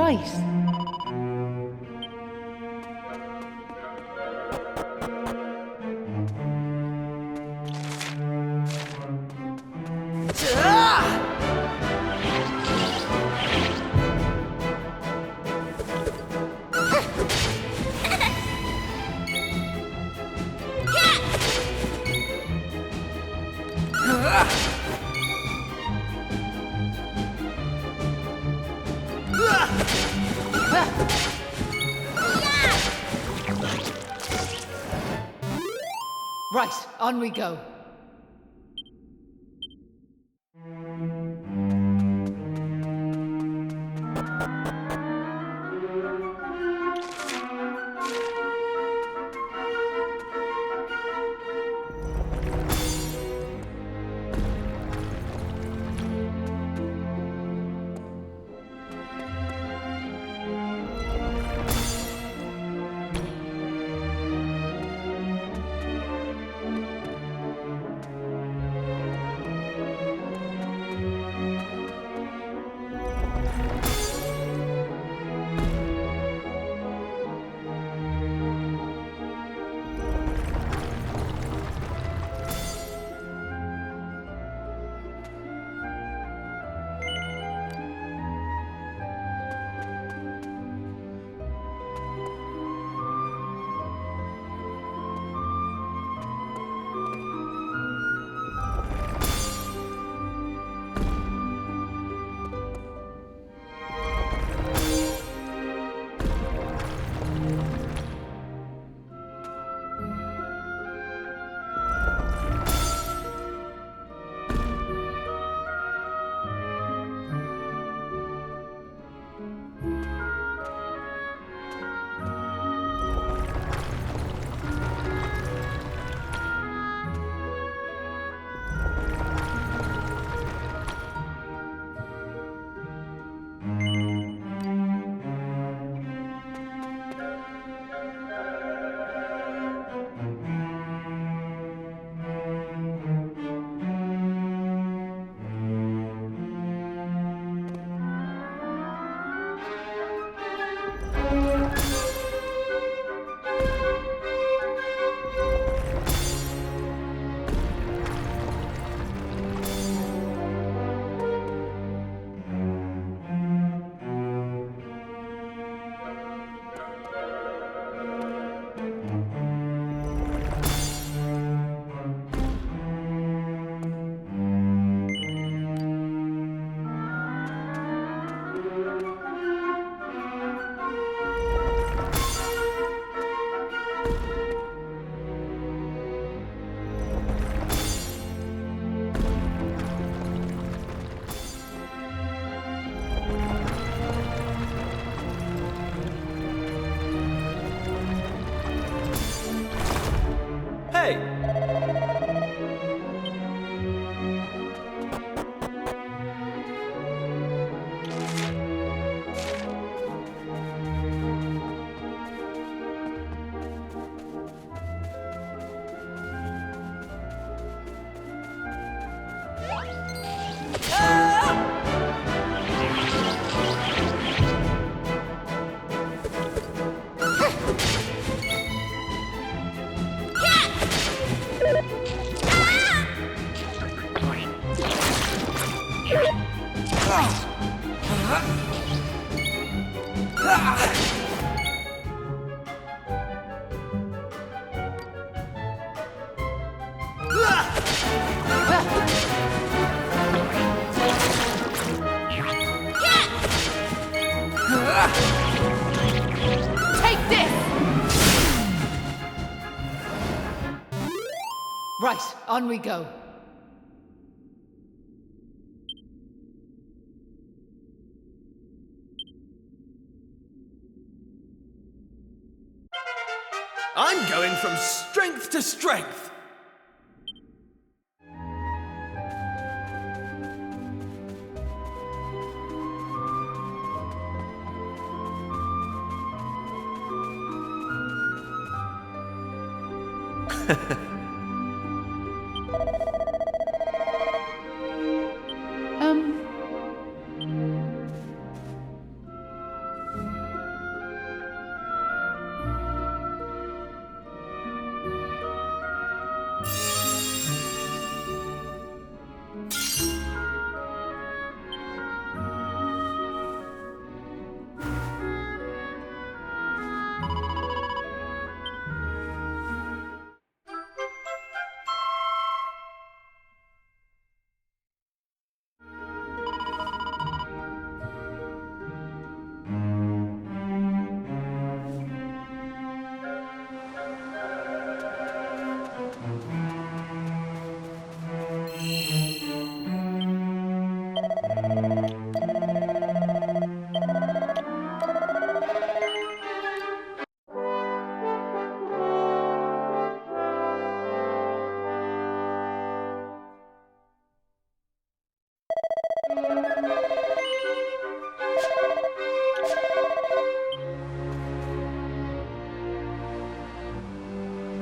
right. Right, on we go. Take this! Right, on we go. I'm going from strength to strength.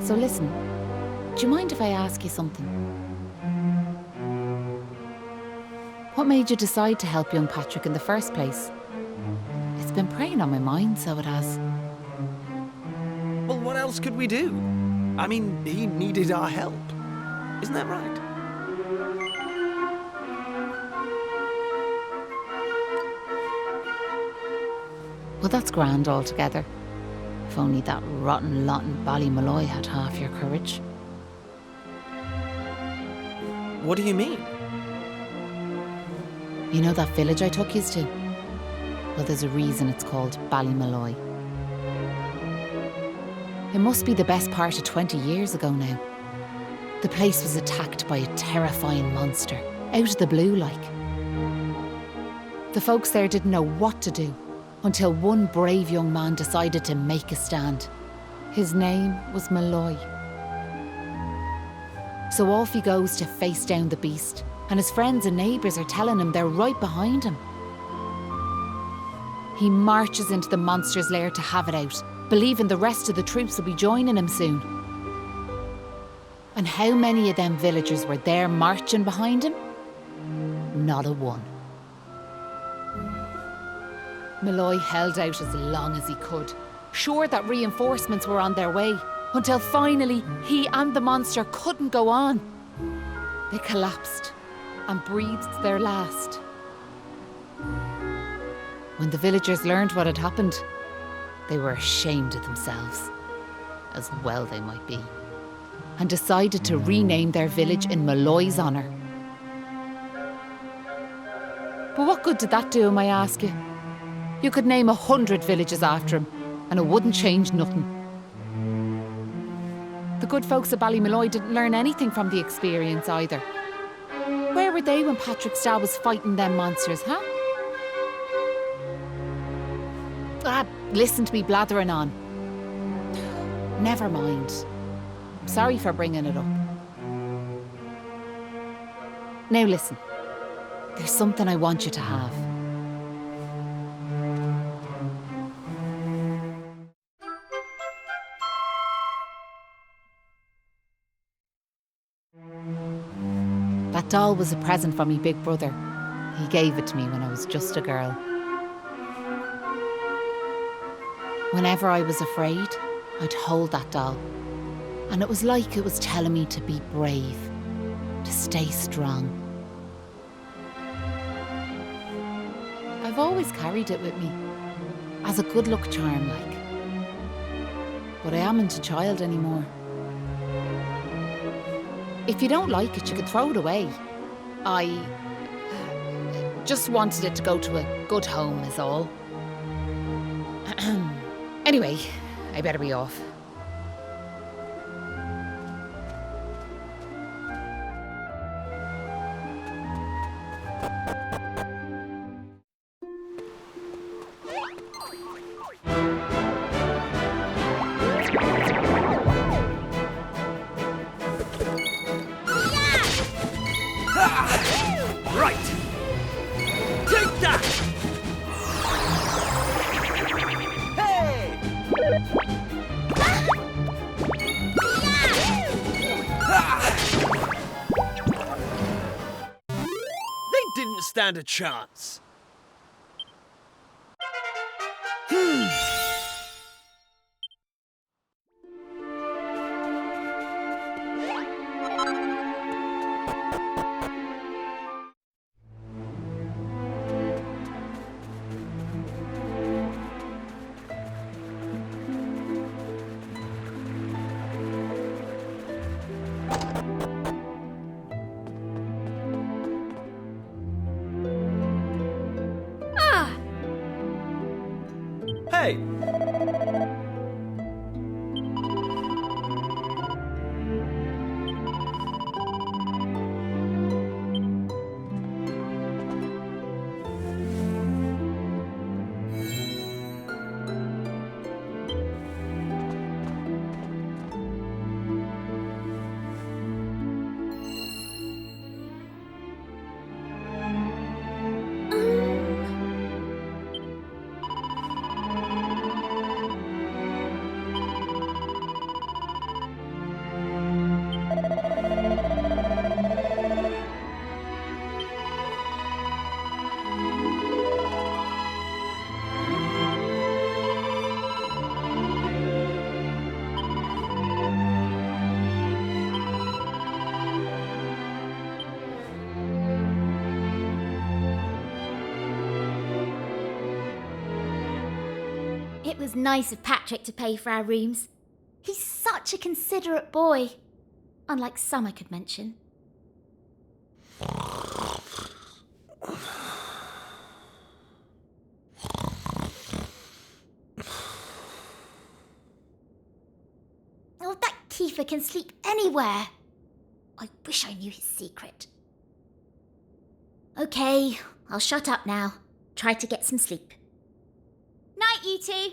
So listen, do you mind if I ask you something? What made you decide to help young Patrick in the first place? It's been preying on my mind, so it has. Well, what else could we do? I mean, he needed our help. Isn't that right? Well, that's grand altogether. If only that rotten lot in Ballymolloy had half your courage. What do you mean? You know that village I took yous to? Well, there's a reason it's called Ballymolloy. It must be the best part of 20 years ago now. The place was attacked by a terrifying monster, out of the blue like. The folks there didn't know what to do until one brave young man decided to make a stand. His name was Molloy. So off he goes to face down the beast, and his friends and neighbours are telling him they're right behind him. He marches into the monster's lair to have it out, believing the rest of the troops will be joining him soon. And how many of them villagers were there marching behind him? Not a one. Molloy held out as long as he could, sure that reinforcements were on their way, until finally he and the monster couldn't go on. They collapsed and breathed their last. When the villagers learned what had happened, they were ashamed of themselves, as well they might be, and decided to rename their village in Molloy's honour. But what good did that do him, I ask you? You could name 100 villages after him, and it wouldn't change nothing. The good folks of Ballymolloy didn't learn anything from the experience either. Where were they when Patrick's dad was fighting them monsters, huh? Listen to me blathering on. Never mind. Sorry for bringing it up. Now listen, there's something I want you to have. That doll was a present from me big brother. He gave it to me when I was just a girl. Whenever I was afraid, I'd hold that doll. And it was like it was telling me to be brave, to stay strong. I've always carried it with me, as a good luck charm like. But I amn't a child anymore. If you don't like it, you can throw it away. I just wanted it to go to a good home is all. Anyway, I better be off. Right! Take that! Hey! They didn't stand a chance. Hey! It was nice of Patrick to pay for our rooms. He's such a considerate boy. Unlike some I could mention. Oh, that Kiefer can sleep anywhere. I wish I knew his secret. Okay, I'll shut up now. Try to get some sleep. Night, you two.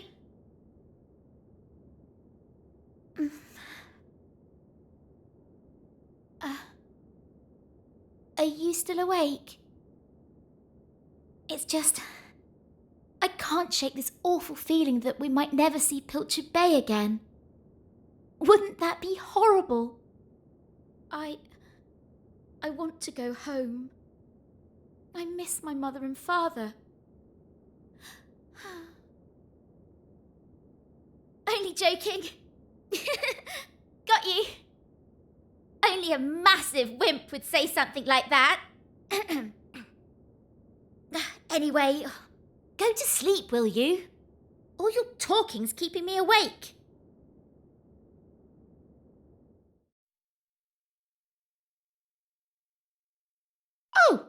Are you still awake? It's just... I can't shake this awful feeling that we might never see Pilchard Bay again. Wouldn't that be horrible? I want to go home. I miss my mother and father. Only joking. Got you. Only a massive wimp would say something like that. Anyway, go to sleep, will you? All your talking's keeping me awake. Oh!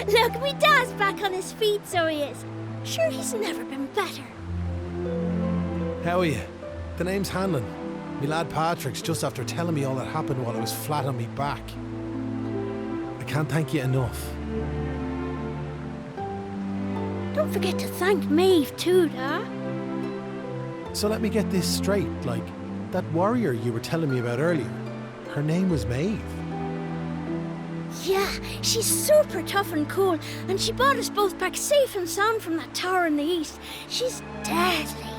Look, me dad's back on his feet, so he is. Sure, he's never been better. How are you? The name's Hanlon. Me lad Patrick's just after telling me all that happened while I was flat on me back. I can't thank you enough. Don't forget to thank Maeve too, da. So let me get this straight, like, that warrior you were telling me about earlier, her name was Maeve. Yeah, she's super tough and cool, and she brought us both back safe and sound from that tower in the east. She's deadly.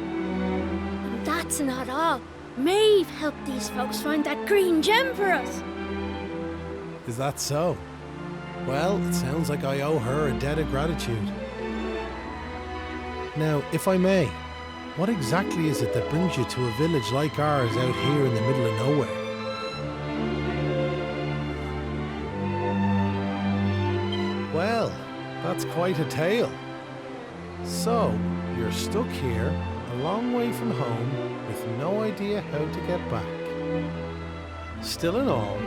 And that's not all. Maeve helped these folks find that green gem for us. Is that so? Well, it sounds like I owe her a debt of gratitude. Now, if I may, what exactly is it that brings you to a village like ours out here in the middle of nowhere? Well, that's quite a tale. So, you're stuck here, a long way from home, with no idea how to get back. Still in all,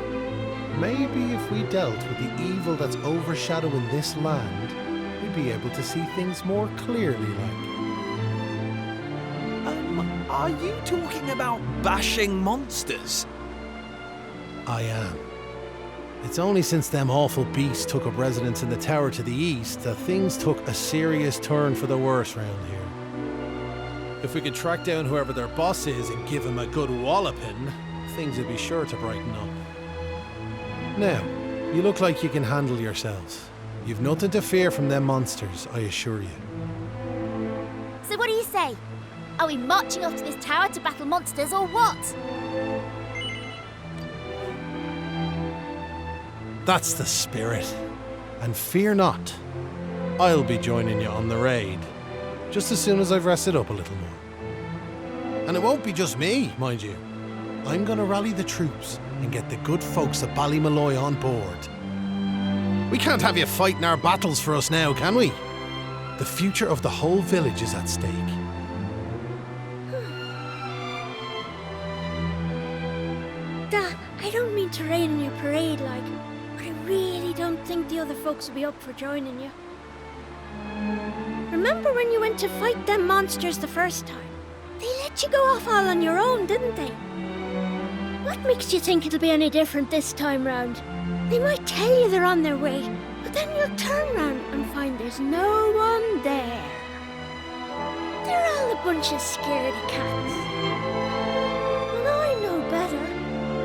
maybe if we dealt with the evil that's overshadowing this land, we'd be able to see things more clearly, like. Are you talking about bashing monsters? I am. It's only since them awful beasts took up residence in the tower to the east that things took a serious turn for the worse round here. If we could track down whoever their boss is and give him a good walloping, things would be sure to brighten up. Now, you look like you can handle yourselves. You've nothing to fear from them monsters, I assure you. So what do you say? Are we marching off to this tower to battle monsters or what? That's the spirit. And fear not. I'll be joining you on the raid. just as soon as I've rested up a little more. And it won't be just me, mind you. I'm gonna rally the troops and get the good folks of Ballymolloy on board. We can't have you fighting our battles for us now, can we? The future of the whole village is at stake. Dad, I don't mean to rain on your parade, like, but I really don't think the other folks will be up for joining you. Remember when you went to fight them monsters the first time? They let you go off all on your own, didn't they? What makes you think it'll be any different this time round? They might tell you they're on their way, but then you'll turn round and find there's no one there. They're all a bunch of scaredy cats. And I know better.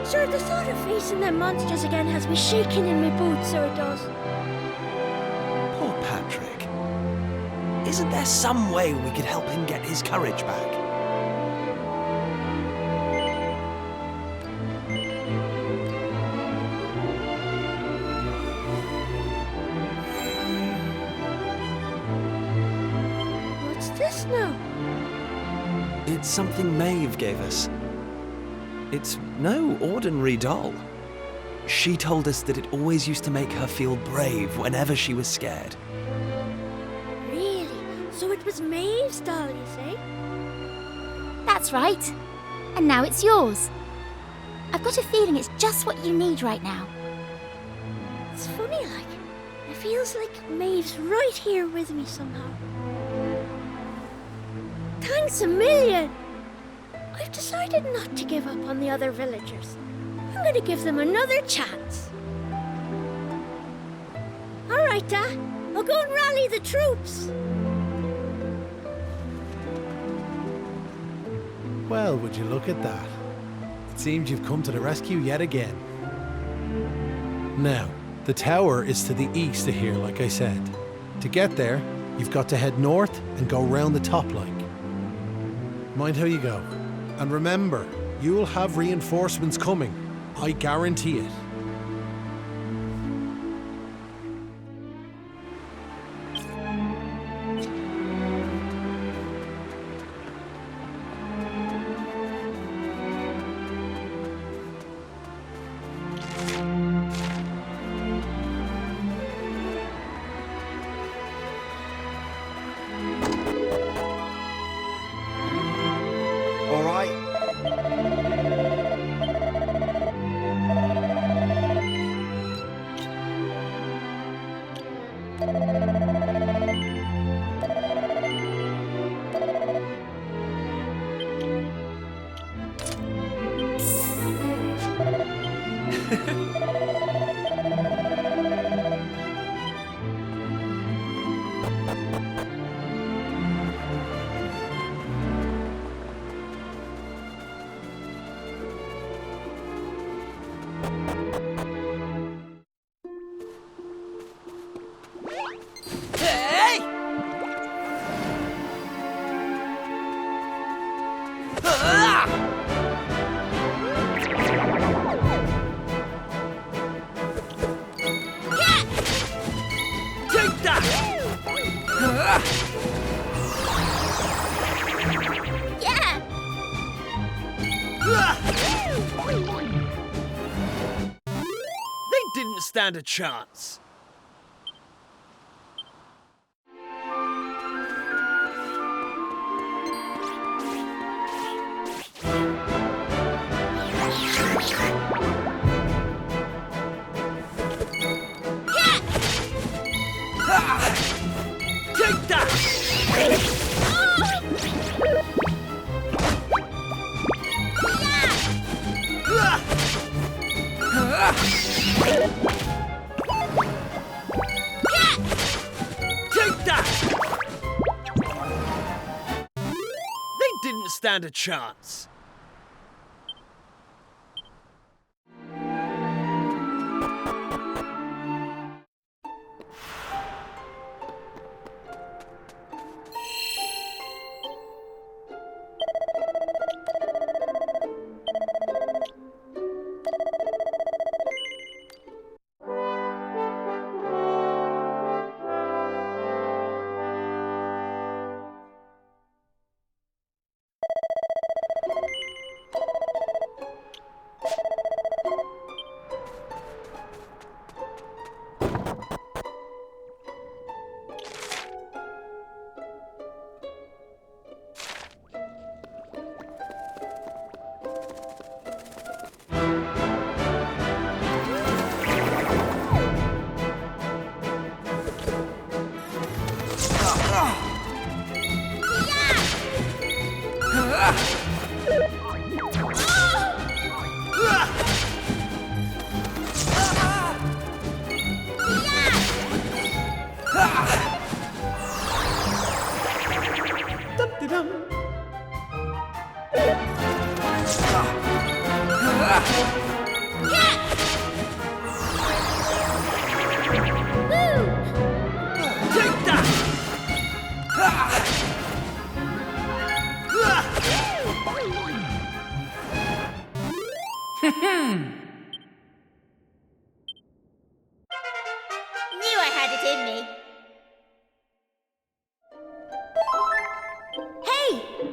Sir, the thought of facing them monsters again has me shaking in my boots, so it does. Poor Patrick. Isn't there some way we could help him get his courage back? What's this now? It's something Maeve gave us. It's no ordinary doll. She told us that it always used to make her feel brave whenever she was scared. Really? So it was Maeve's doll, you say? That's right. And now it's yours. I've got a feeling it's just what you need right now. It's funny, like, it feels like Maeve's right here with me somehow. Thanks a million! I've decided not to give up on the other villagers. I'm going to give them another chance. All right, Dad. I'll go and rally the troops. Well, would you look at that? It seems you've come to the rescue yet again. Now, the tower is to the east of here, like I said. To get there, you've got to head north and go round the top like. Mind how you go. And remember, you'll have reinforcements coming. I guarantee it. All right. Hey! Ah! Take that! Yeah! They didn't stand a chance. Take that! Take that! They didn't stand a chance. had it in me. Hey!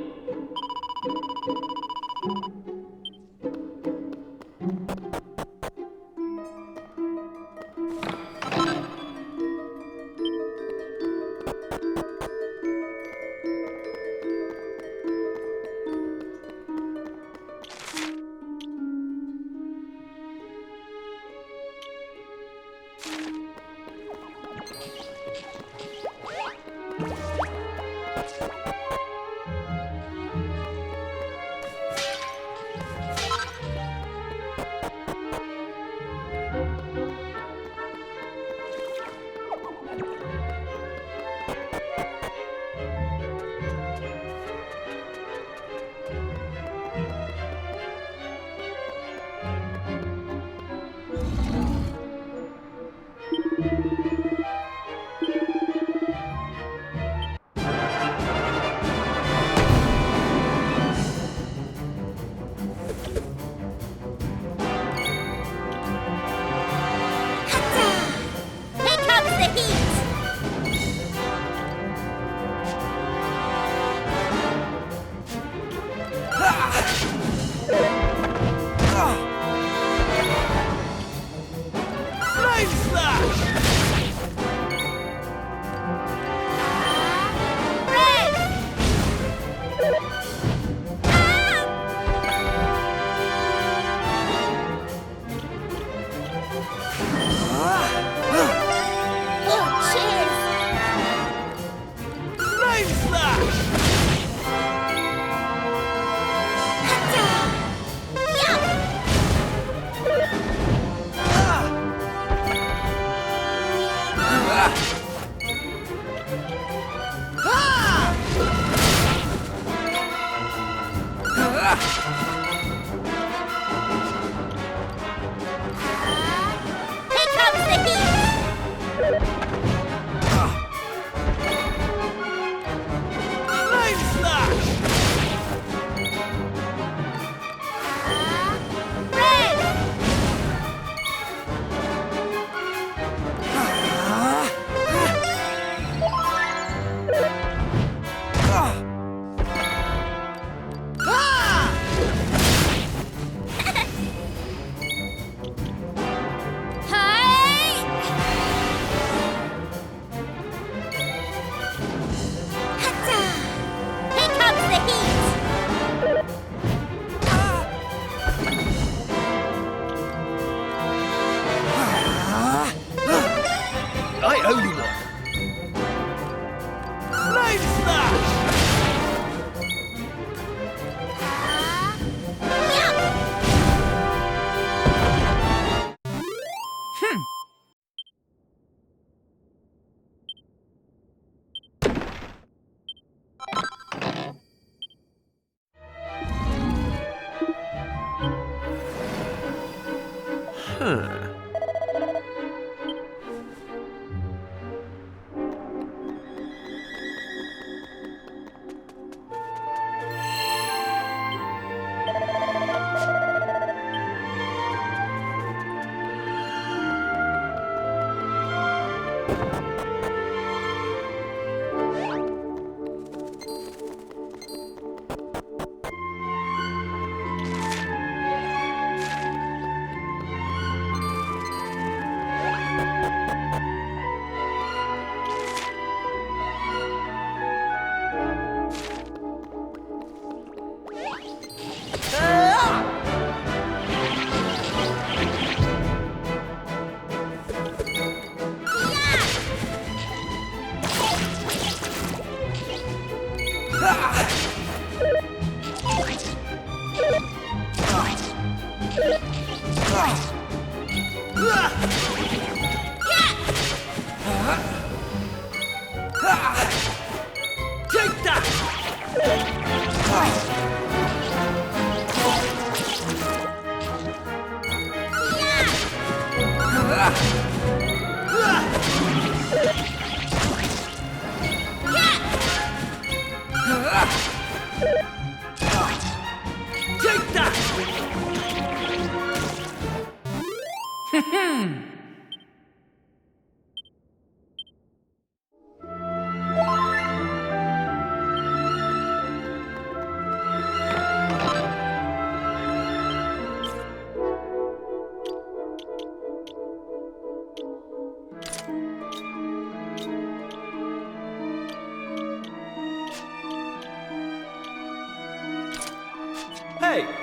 way!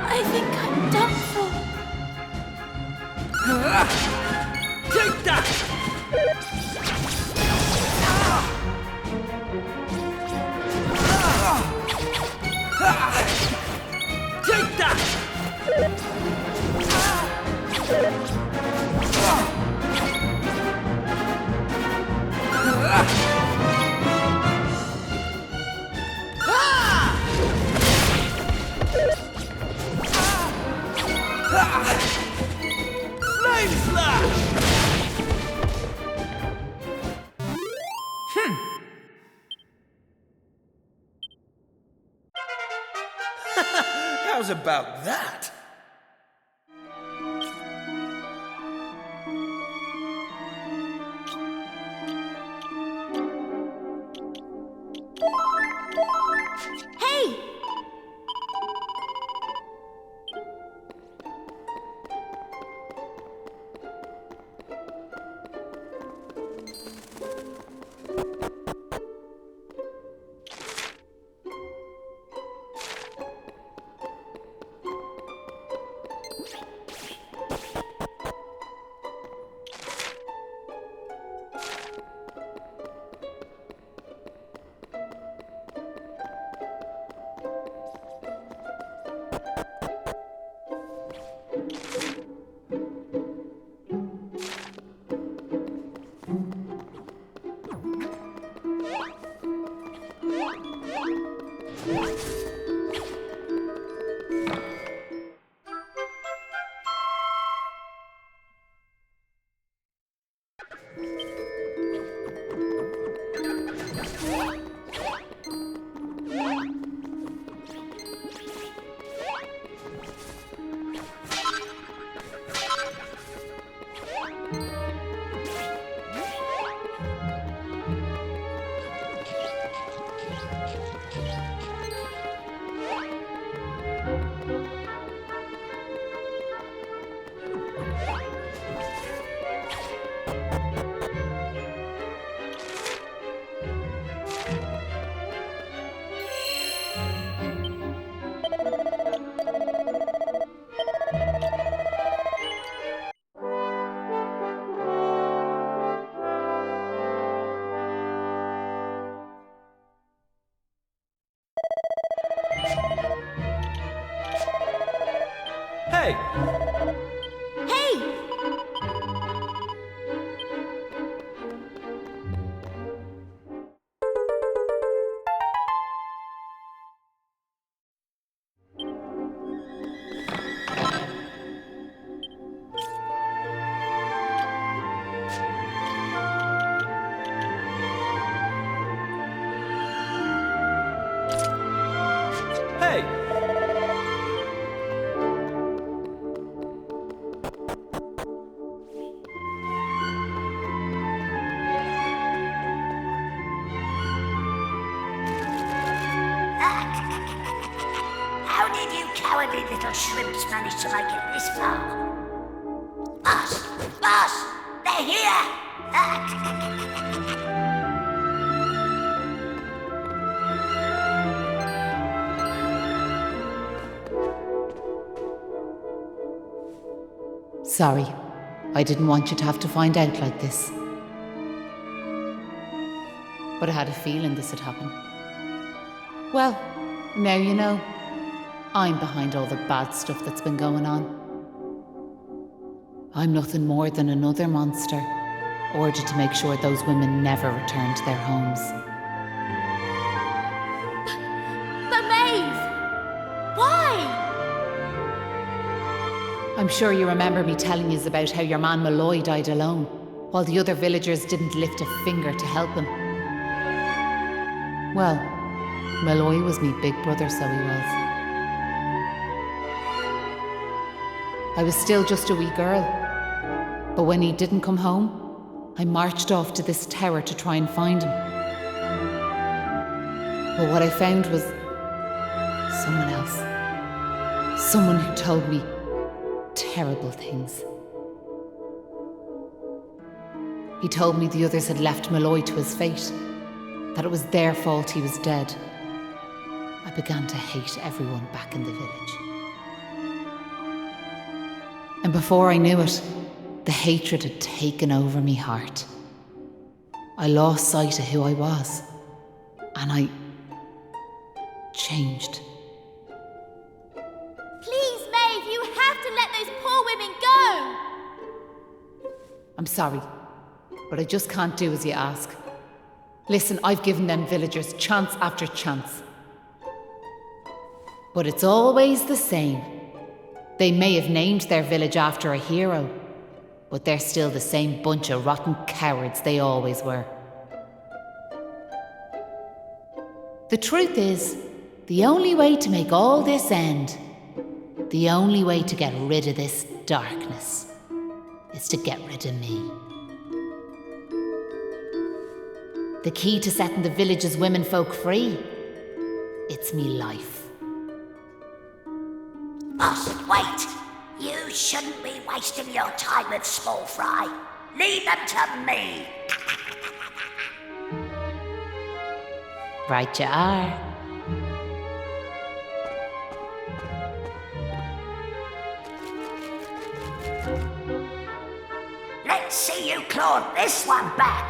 I think I'm done for. Take that! Take that! Flame slash! How's about that? Hey! oily little shrimps managed to make it this far? Boss! Boss! They're here! Sorry. I didn't want you to have to find out like this. But I had a feeling this would happen. Well, now you know. I'm behind all the bad stuff that's been going on. I'm nothing more than another monster, ordered to make sure those women never return to their homes. But Maeve! Why? I'm sure you remember me telling you about how your man Molloy died alone, while the other villagers didn't lift a finger to help him. Well, Molloy was me big brother, so he was. I was still just a wee girl, but when he didn't come home, I marched off to this tower to try and find him. But what I found was someone else. Someone who told me terrible things. He told me the others had left Molloy to his fate, that it was their fault he was dead. I began to hate everyone back in the village. And before I knew it, the hatred had taken over me heart. I lost sight of who I was, and I changed. Please, Maeve, you have to let those poor women go! I'm sorry, but I just can't do as you ask. Listen, I've given them villagers chance after chance. But it's always the same. They may have named their village after a hero, but they're still the same bunch of rotten cowards they always were. The truth is, the only way to make all this end, the only way to get rid of this darkness, is to get rid of me. The key to setting the village's womenfolk free, it's me life. Boss, wait! You shouldn't be wasting your time with small fry. Leave them to me. Right you are. Let's see you claw this one back.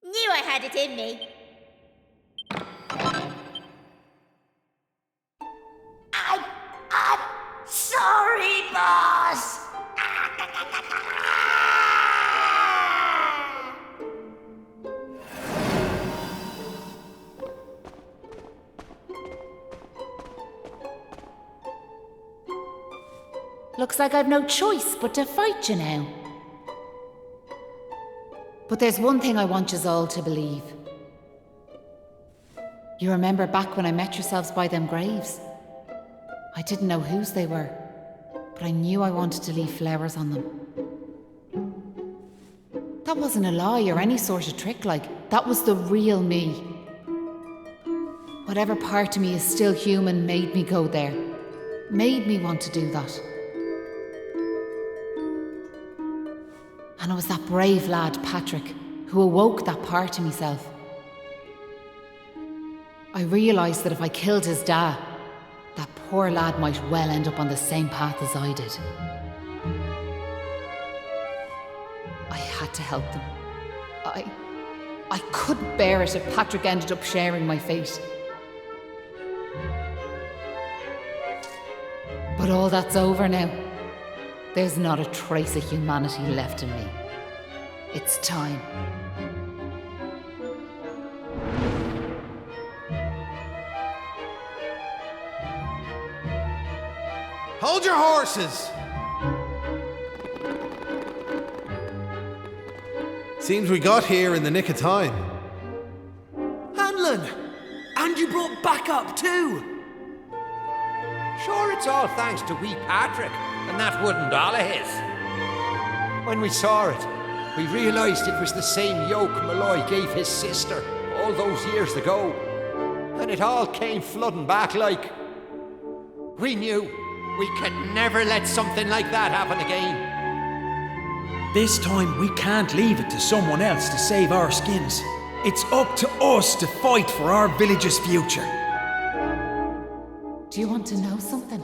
Knew I had it in me. I'm sorry, boss. Looks like I've no choice but to fight you now. But there's one thing I want yous all to believe. You remember back when I met yourselves by them graves? I didn't know whose they were, but I knew I wanted to leave flowers on them. That wasn't a lie or any sort of trick, that was the real me. Whatever part of me is still human made me go there, made me want to do that. And it was that brave lad, Patrick, who awoke that part of myself. I realised that if I killed his dad, that poor lad might well end up on the same path as I did. I had to help them. I couldn't bear it if Patrick ended up sharing my fate. But all that's over now. There's not a trace of humanity left in me. It's time. Hold your horses! Seems we got here in the nick of time. Hanlon! And you brought backup too! Sure, it's all thanks to wee Patrick and that wooden doll of his. When we saw it, we realised it was the same yoke Molloy gave his sister all those years ago. And it all came flooding back like... We knew we could never let something like that happen again. This time we can't leave it to someone else to save our skins. It's up to us to fight for our village's future. Do you want to know something?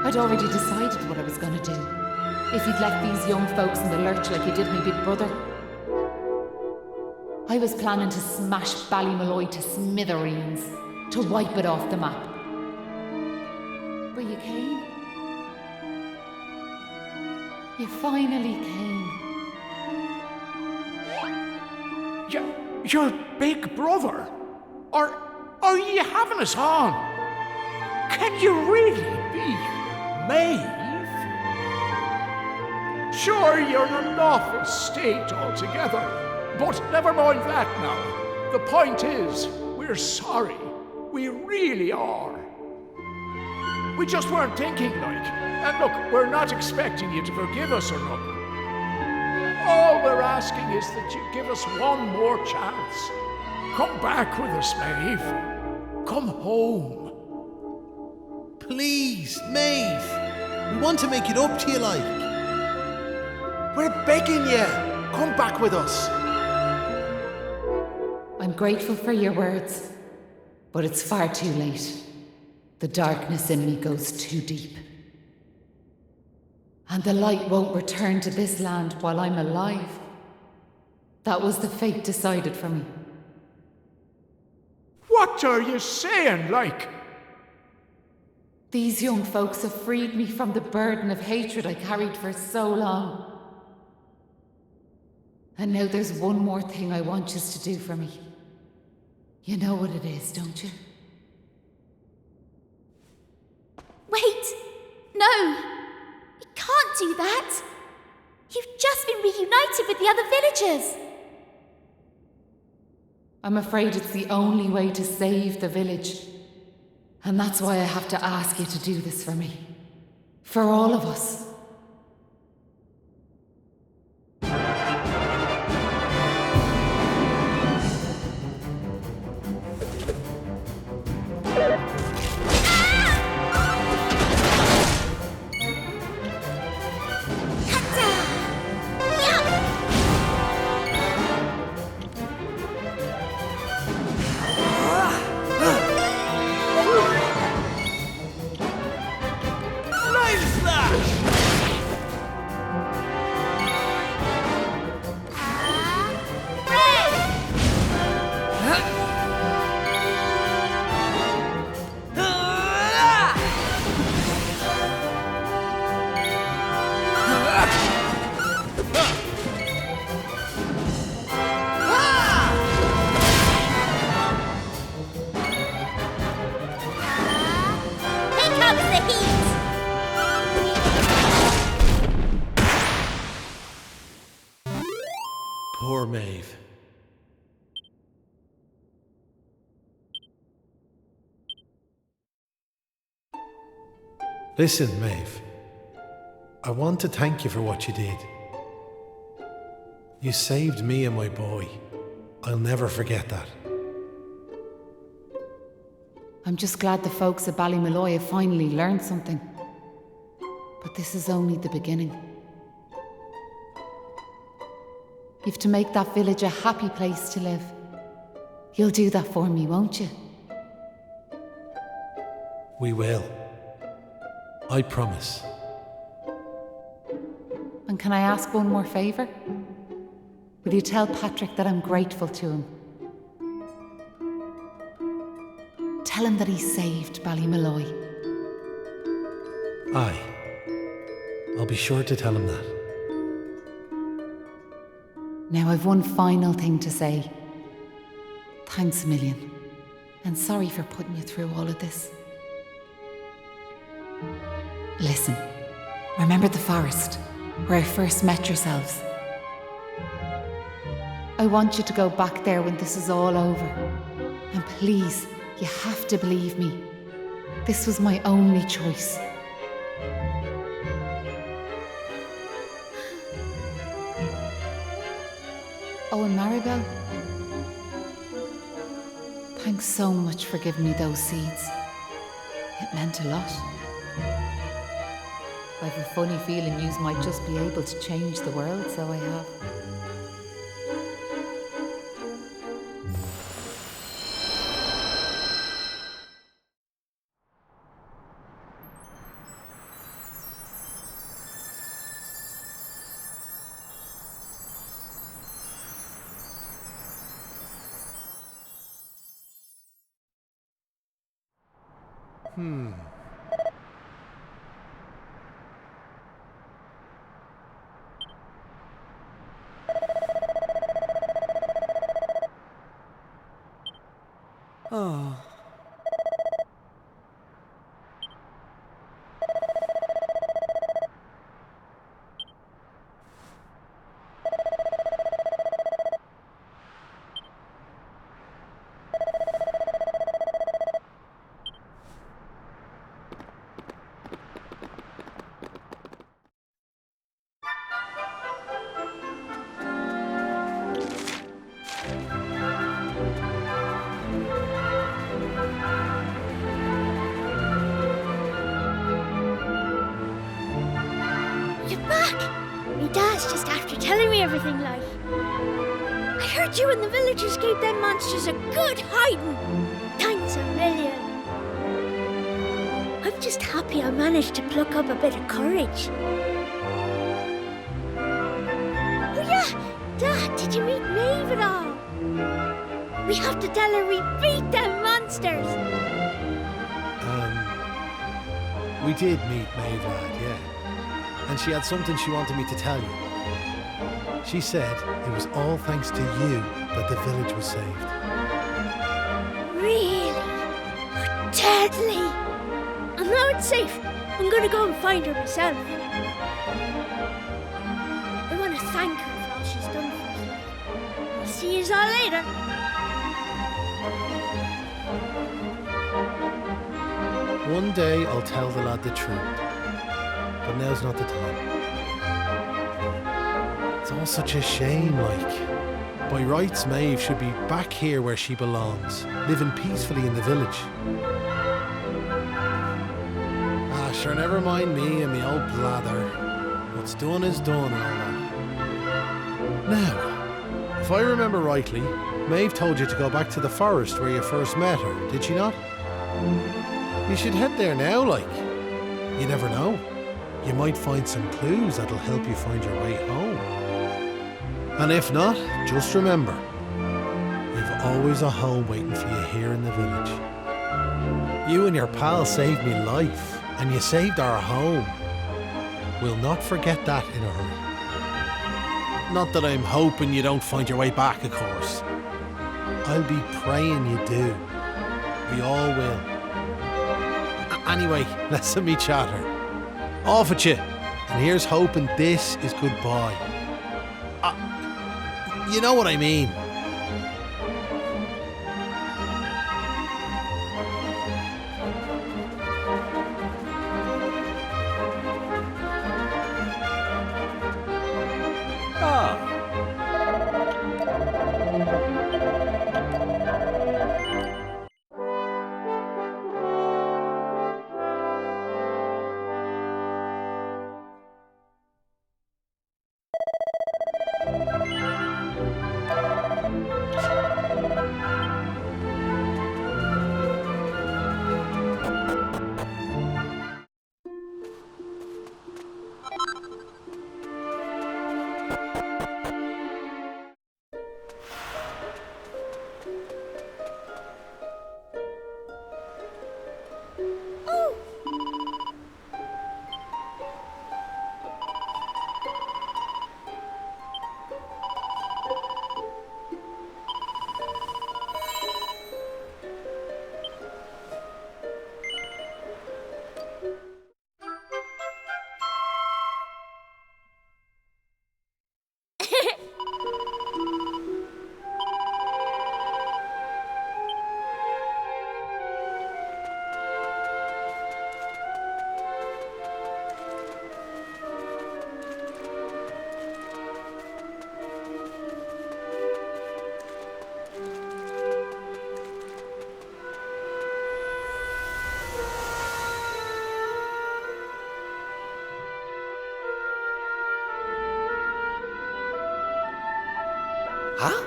I'd already decided what I was going to do. If you'd left these young folks in the lurch like you did me big brother. I was planning to smash Ballymolloy to smithereens, to wipe it off the map. But you came. You finally came. Your big brother? Are you having us on? Can you really be Maeve? Sure, you're in an awful state altogether, but never mind that now. The point is, we're sorry. We really are. We just weren't thinking, And look, we're not expecting you to forgive us or nothing. All we're asking is that you give us one more chance. Come back with us, Maeve. Come home. Please, Maeve. We want to make it up to you, We're begging you. Come back with us. I'm grateful for your words, but it's far too late. The darkness in me goes too deep. And the light won't return to this land while I'm alive. That was the fate decided for me. What are you saying, These young folks have freed me from the burden of hatred I carried for so long. And now there's one more thing I want you to do for me. You know what it is, don't you? Wait! No! You can't do that! You've just been reunited with the other villagers! I'm afraid it's the only way to save the village. And that's why I have to ask you to do this for me. For all of us. Poor Maeve. Listen, Maeve. I want to thank you for what you did. You saved me and my boy. I'll never forget that. I'm just glad the folks at Ballymolloy have finally learned something. But this is only the beginning. You've to make that village a happy place to live. You'll do that for me, won't you? We will. I promise. And can I ask one more favour? Will you tell Patrick that I'm grateful to him? Tell him that he saved Ballymolloy. Aye. I'll be sure to tell him that. Now I've one final thing to say. Thanks a million. And sorry for putting you through all of this. Listen, remember the forest, where I first met yourselves? I want you to go back there when this is all over. And please, you have to believe me. This was my only choice. Oh, and Maribel, thanks so much for giving me those seeds. It meant a lot. I've a funny feeling yous might just be able to change the world, so I have. Oh. Dad's just after telling me everything, like. I heard you and the villagers gave them monsters a good hiding. Thanks a million. I'm just happy I managed to pluck up a bit of courage. Oh yeah, Dad, did you meet Maeve at all? We have to tell her we beat them monsters. We did meet Maeve, lad, yeah. And she had something she wanted me to tell you. She said it was all thanks to you that the village was saved. Really? Oh, deadly! And now it's safe. I'm gonna go and find her myself. I want to thank her for all she's done for us. I'll see you all later. One day I'll tell the lad the truth. But now's not the time. It's all such a shame, like. By rights, Maeve should be back here where she belongs, living peacefully in the village. Ah, sure, never mind me and me old blather. What's done is done and all that. Now, if I remember rightly, Maeve told you to go back to the forest where you first met her, did she not? You should head there now, like. You never know. You might find some clues that'll help you find your way home. And if not, just remember, you've always a home waiting for you here in the village. You and your pal saved me life, and you saved our home. We'll not forget that in a hurry. Not that I'm hoping you don't find your way back, of course. I'll be praying you do. We all will. Anyway, let's me chatter. Off at you, and here's hoping this is goodbye. You know what I mean. Huh?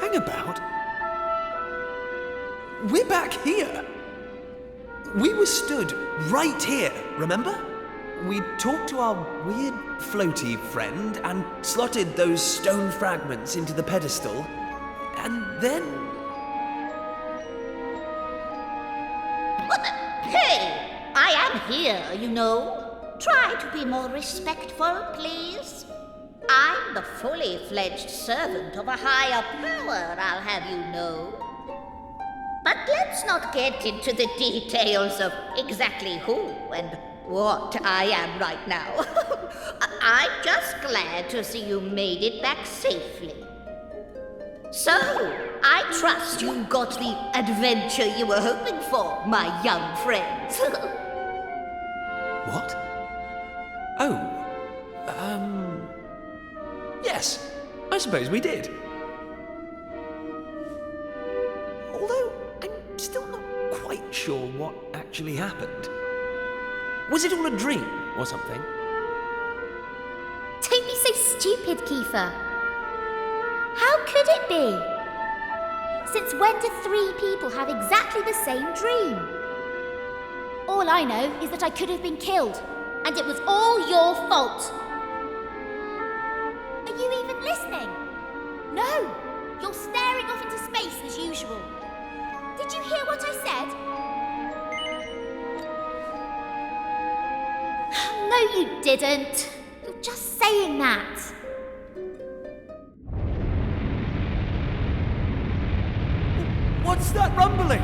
Hang about. We're back here. We were stood right here, remember? We talked to our weird floaty friend and slotted those stone fragments into the pedestal, and then... What the? Hey! I am here, you know. Try to be more respectful, please. I'm the fully fledged servant of a higher power, I'll have you know. But let's not get into the details of exactly who and what I am right now. I'm just glad to see you made it back safely. So, I trust you got the adventure you were hoping for, my young friends. What? Oh, yes, I suppose we did. Although, I'm still not quite sure what actually happened. Was it all a dream or something? Don't be so stupid, Kiefer. How could it be? Since when do 3 people have exactly the same dream? All I know is that I could have been killed, and it was all your fault. Are you even listening? No! You're staring off into space as usual. Did you hear what I said? No, you didn't. You're just saying that. What's that rumbling?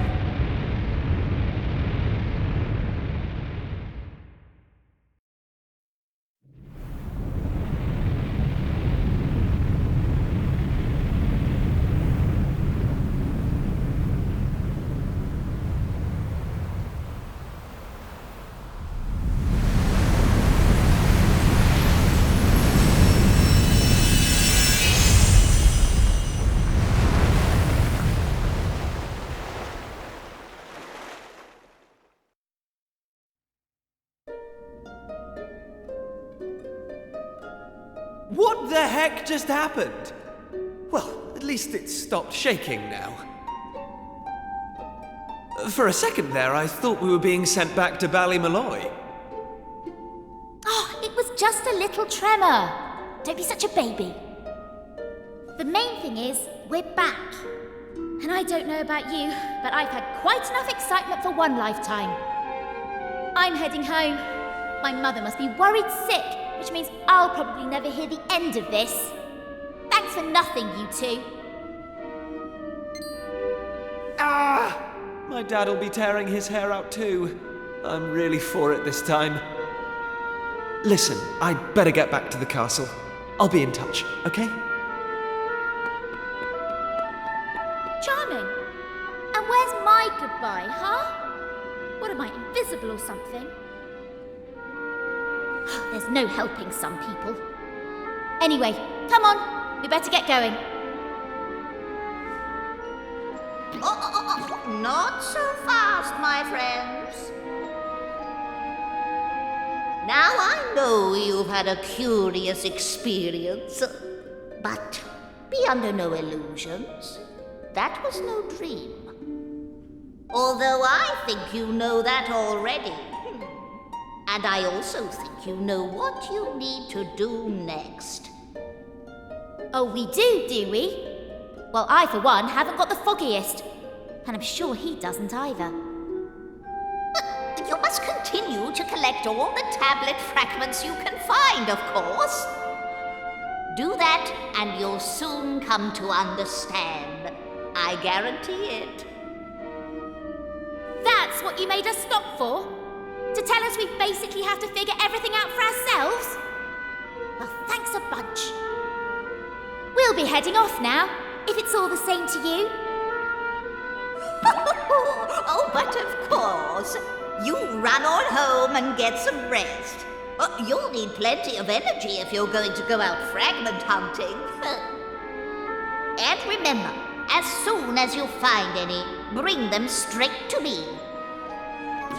What the heck just happened? Well, at least it's stopped shaking now. For a second there, I thought we were being sent back to Ballymolloy. Oh, it was just a little tremor. Don't be such a baby. The main thing is, we're back. And I don't know about you, but I've had quite enough excitement for one lifetime. I'm heading home. My mother must be worried sick, which means I'll probably never hear the end of this. Thanks for nothing, you two. Ah! My dad'll be tearing his hair out too. I'm really for it this time. Listen, I'd better get back to the castle. I'll be in touch, okay? my goodbye, huh? What am I, invisible or something? There's no helping some people. Anyway, come on, we better get going. Not so fast, my friends. Now I know you've had a curious experience, but be under no illusions. That was no dream. Although I think you know that already. And I also think you know what you need to do next. Oh, we do we? Well, I, for one, haven't got the foggiest. And I'm sure he doesn't either. But you must continue to collect all the tablet fragments you can find, of course. Do that, and you'll soon come to understand. I guarantee it. That's what you made us stop for? To tell us we basically have to figure everything out for ourselves? Well, thanks a bunch. We'll be heading off now, if it's all the same to you. Oh, but of course. You run on home and get some rest. You'll need plenty of energy if you're going to go out fragment hunting. And remember, as soon as you find any, bring them straight to me.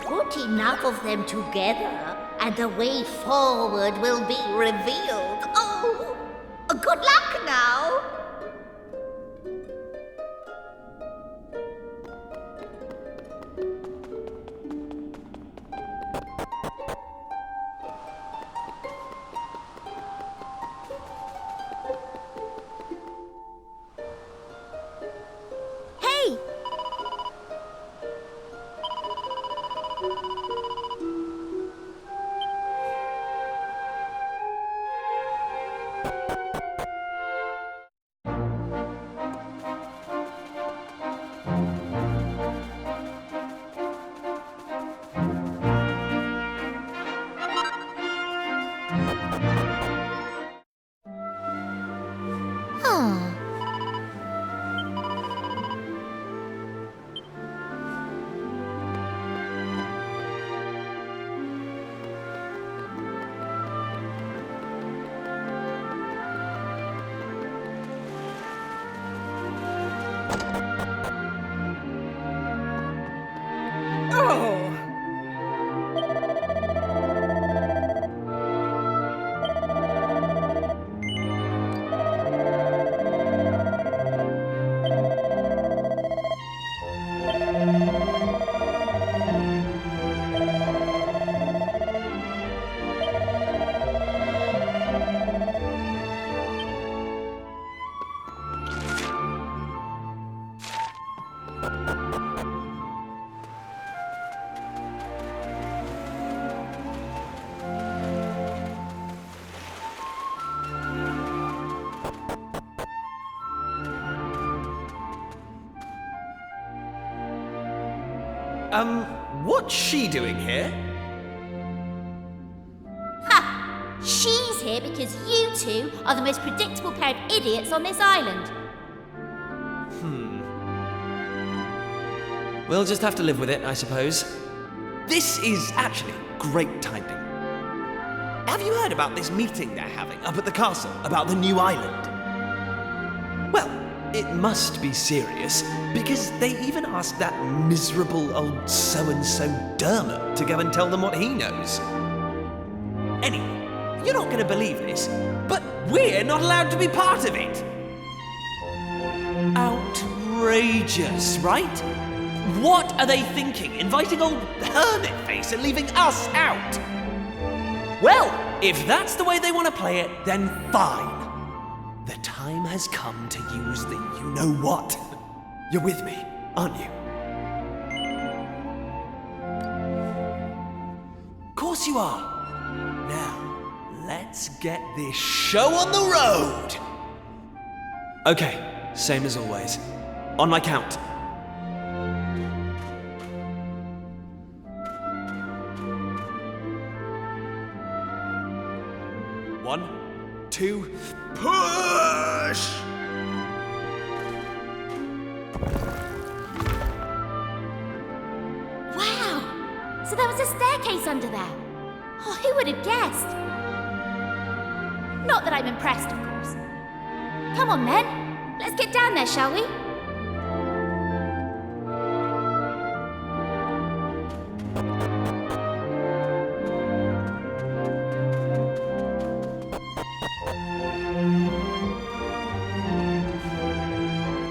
Put enough of them together, and the way forward will be revealed. Oh, good luck now. Hey! What's she doing here? Ha! She's here because you two are the most predictable pair of idiots on this island. We'll just have to live with it, I suppose. This is actually great timing. Have you heard about this meeting they're having up at the castle about the new island? Well, it must be serious, because they even asked that miserable old so-and-so Dermot to go and tell them what he knows. Anyway, you're not going to believe this, but we're not allowed to be part of it. Outrageous, right? What are they thinking, inviting old Hermit-Face and leaving us out? Well, if that's the way they want to play it, then fine. The time has come to use the you-know-what. You're with me, aren't you? Of course you are. Now, let's get this show on the road. Okay, same as always. On my count. 1, 2, push! staircase under there. Oh, who would have guessed? Not that I'm impressed, of course. Come on, then. Let's get down there, shall we?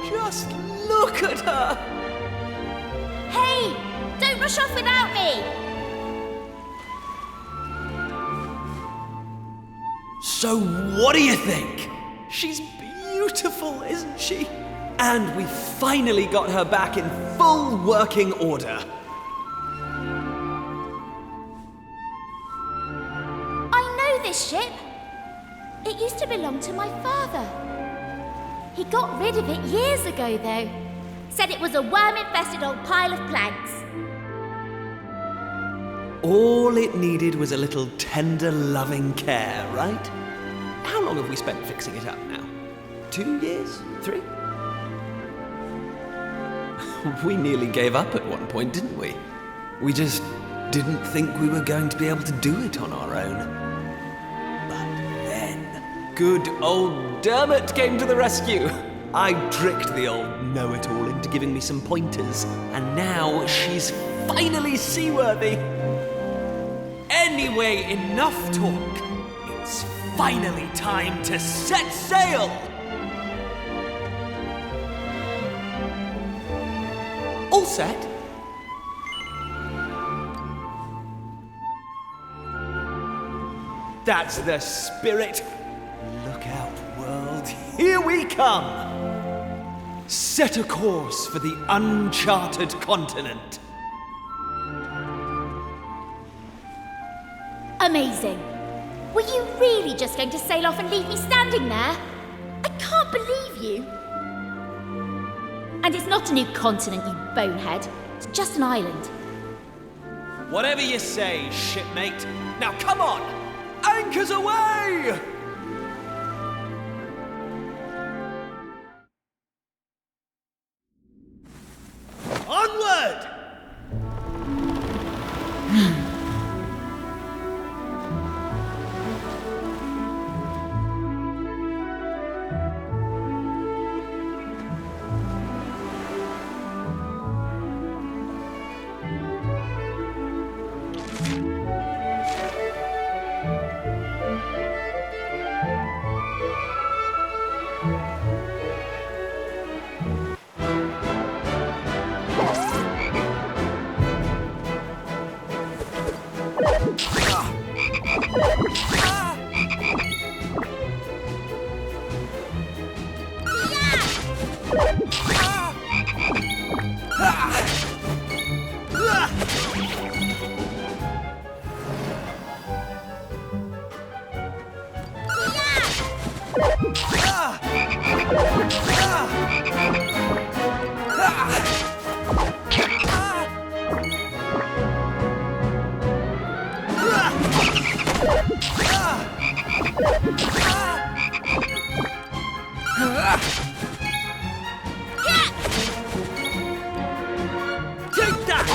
Just look at her! Hey! Don't rush off without me! So what do you think? She's beautiful, isn't she? And we finally got her back in full working order. I know this ship. It used to belong to my father. He got rid of it years ago, though. Said it was a worm-infested old pile of planks. All it needed was a little tender, loving care, right? How long have we spent fixing it up now? 2 years? 3? We nearly gave up at one point, didn't we? We just didn't think we were going to be able to do it on our own. But then, good old Dermot came to the rescue. I tricked the old know-it-all into giving me some pointers, and now she's finally seaworthy. Anyway, enough talk. It's finally time to set sail! All set? That's the spirit. Look out, world. Here we come! Set a course for the uncharted continent. Amazing. Were you really just going to sail off and leave me standing there? I can't believe you. And it's not a new continent, you bonehead. It's just an island. Whatever you say, shipmate. Now come on! Anchors away! Onward! Take that!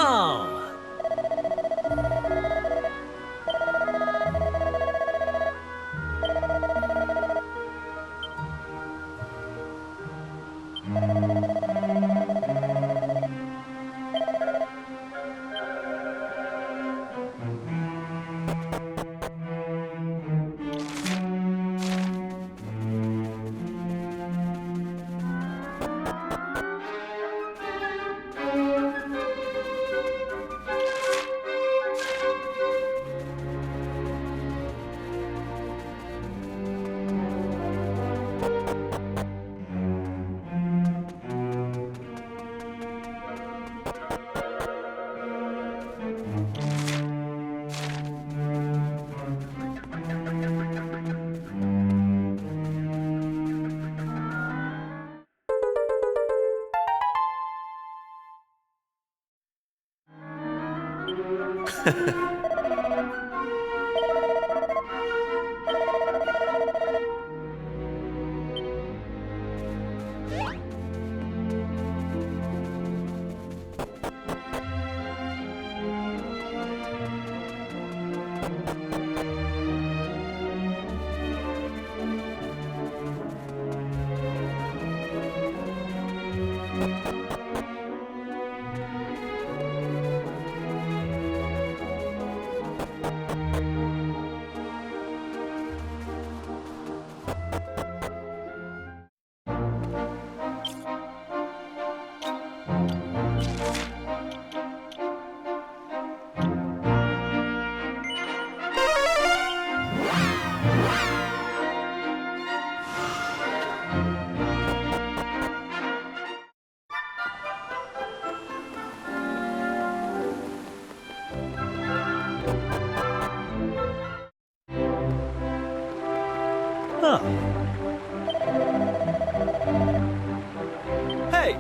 Oh. Huh. Hey!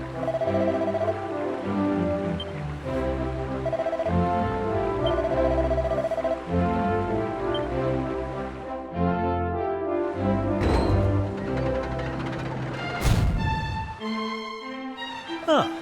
Huh.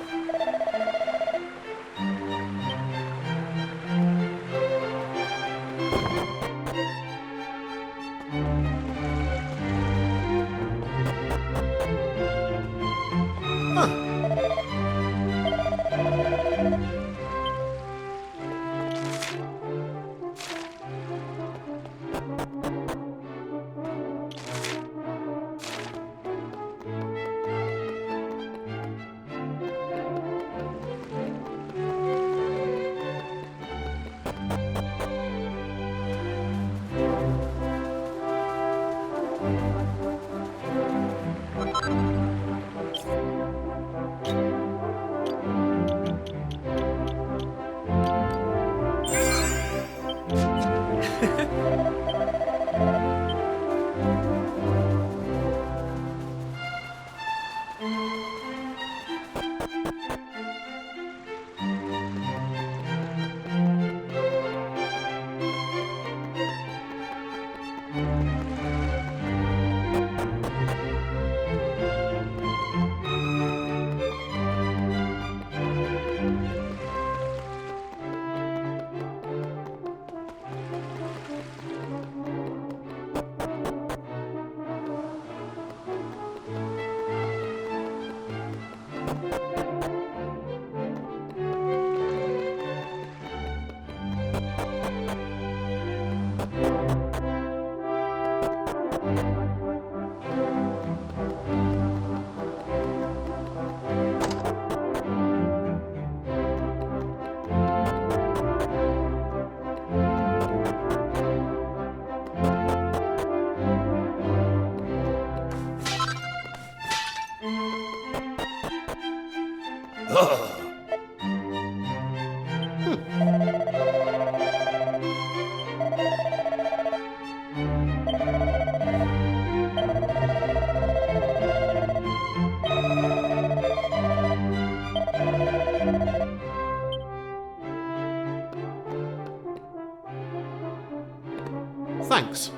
Thanks.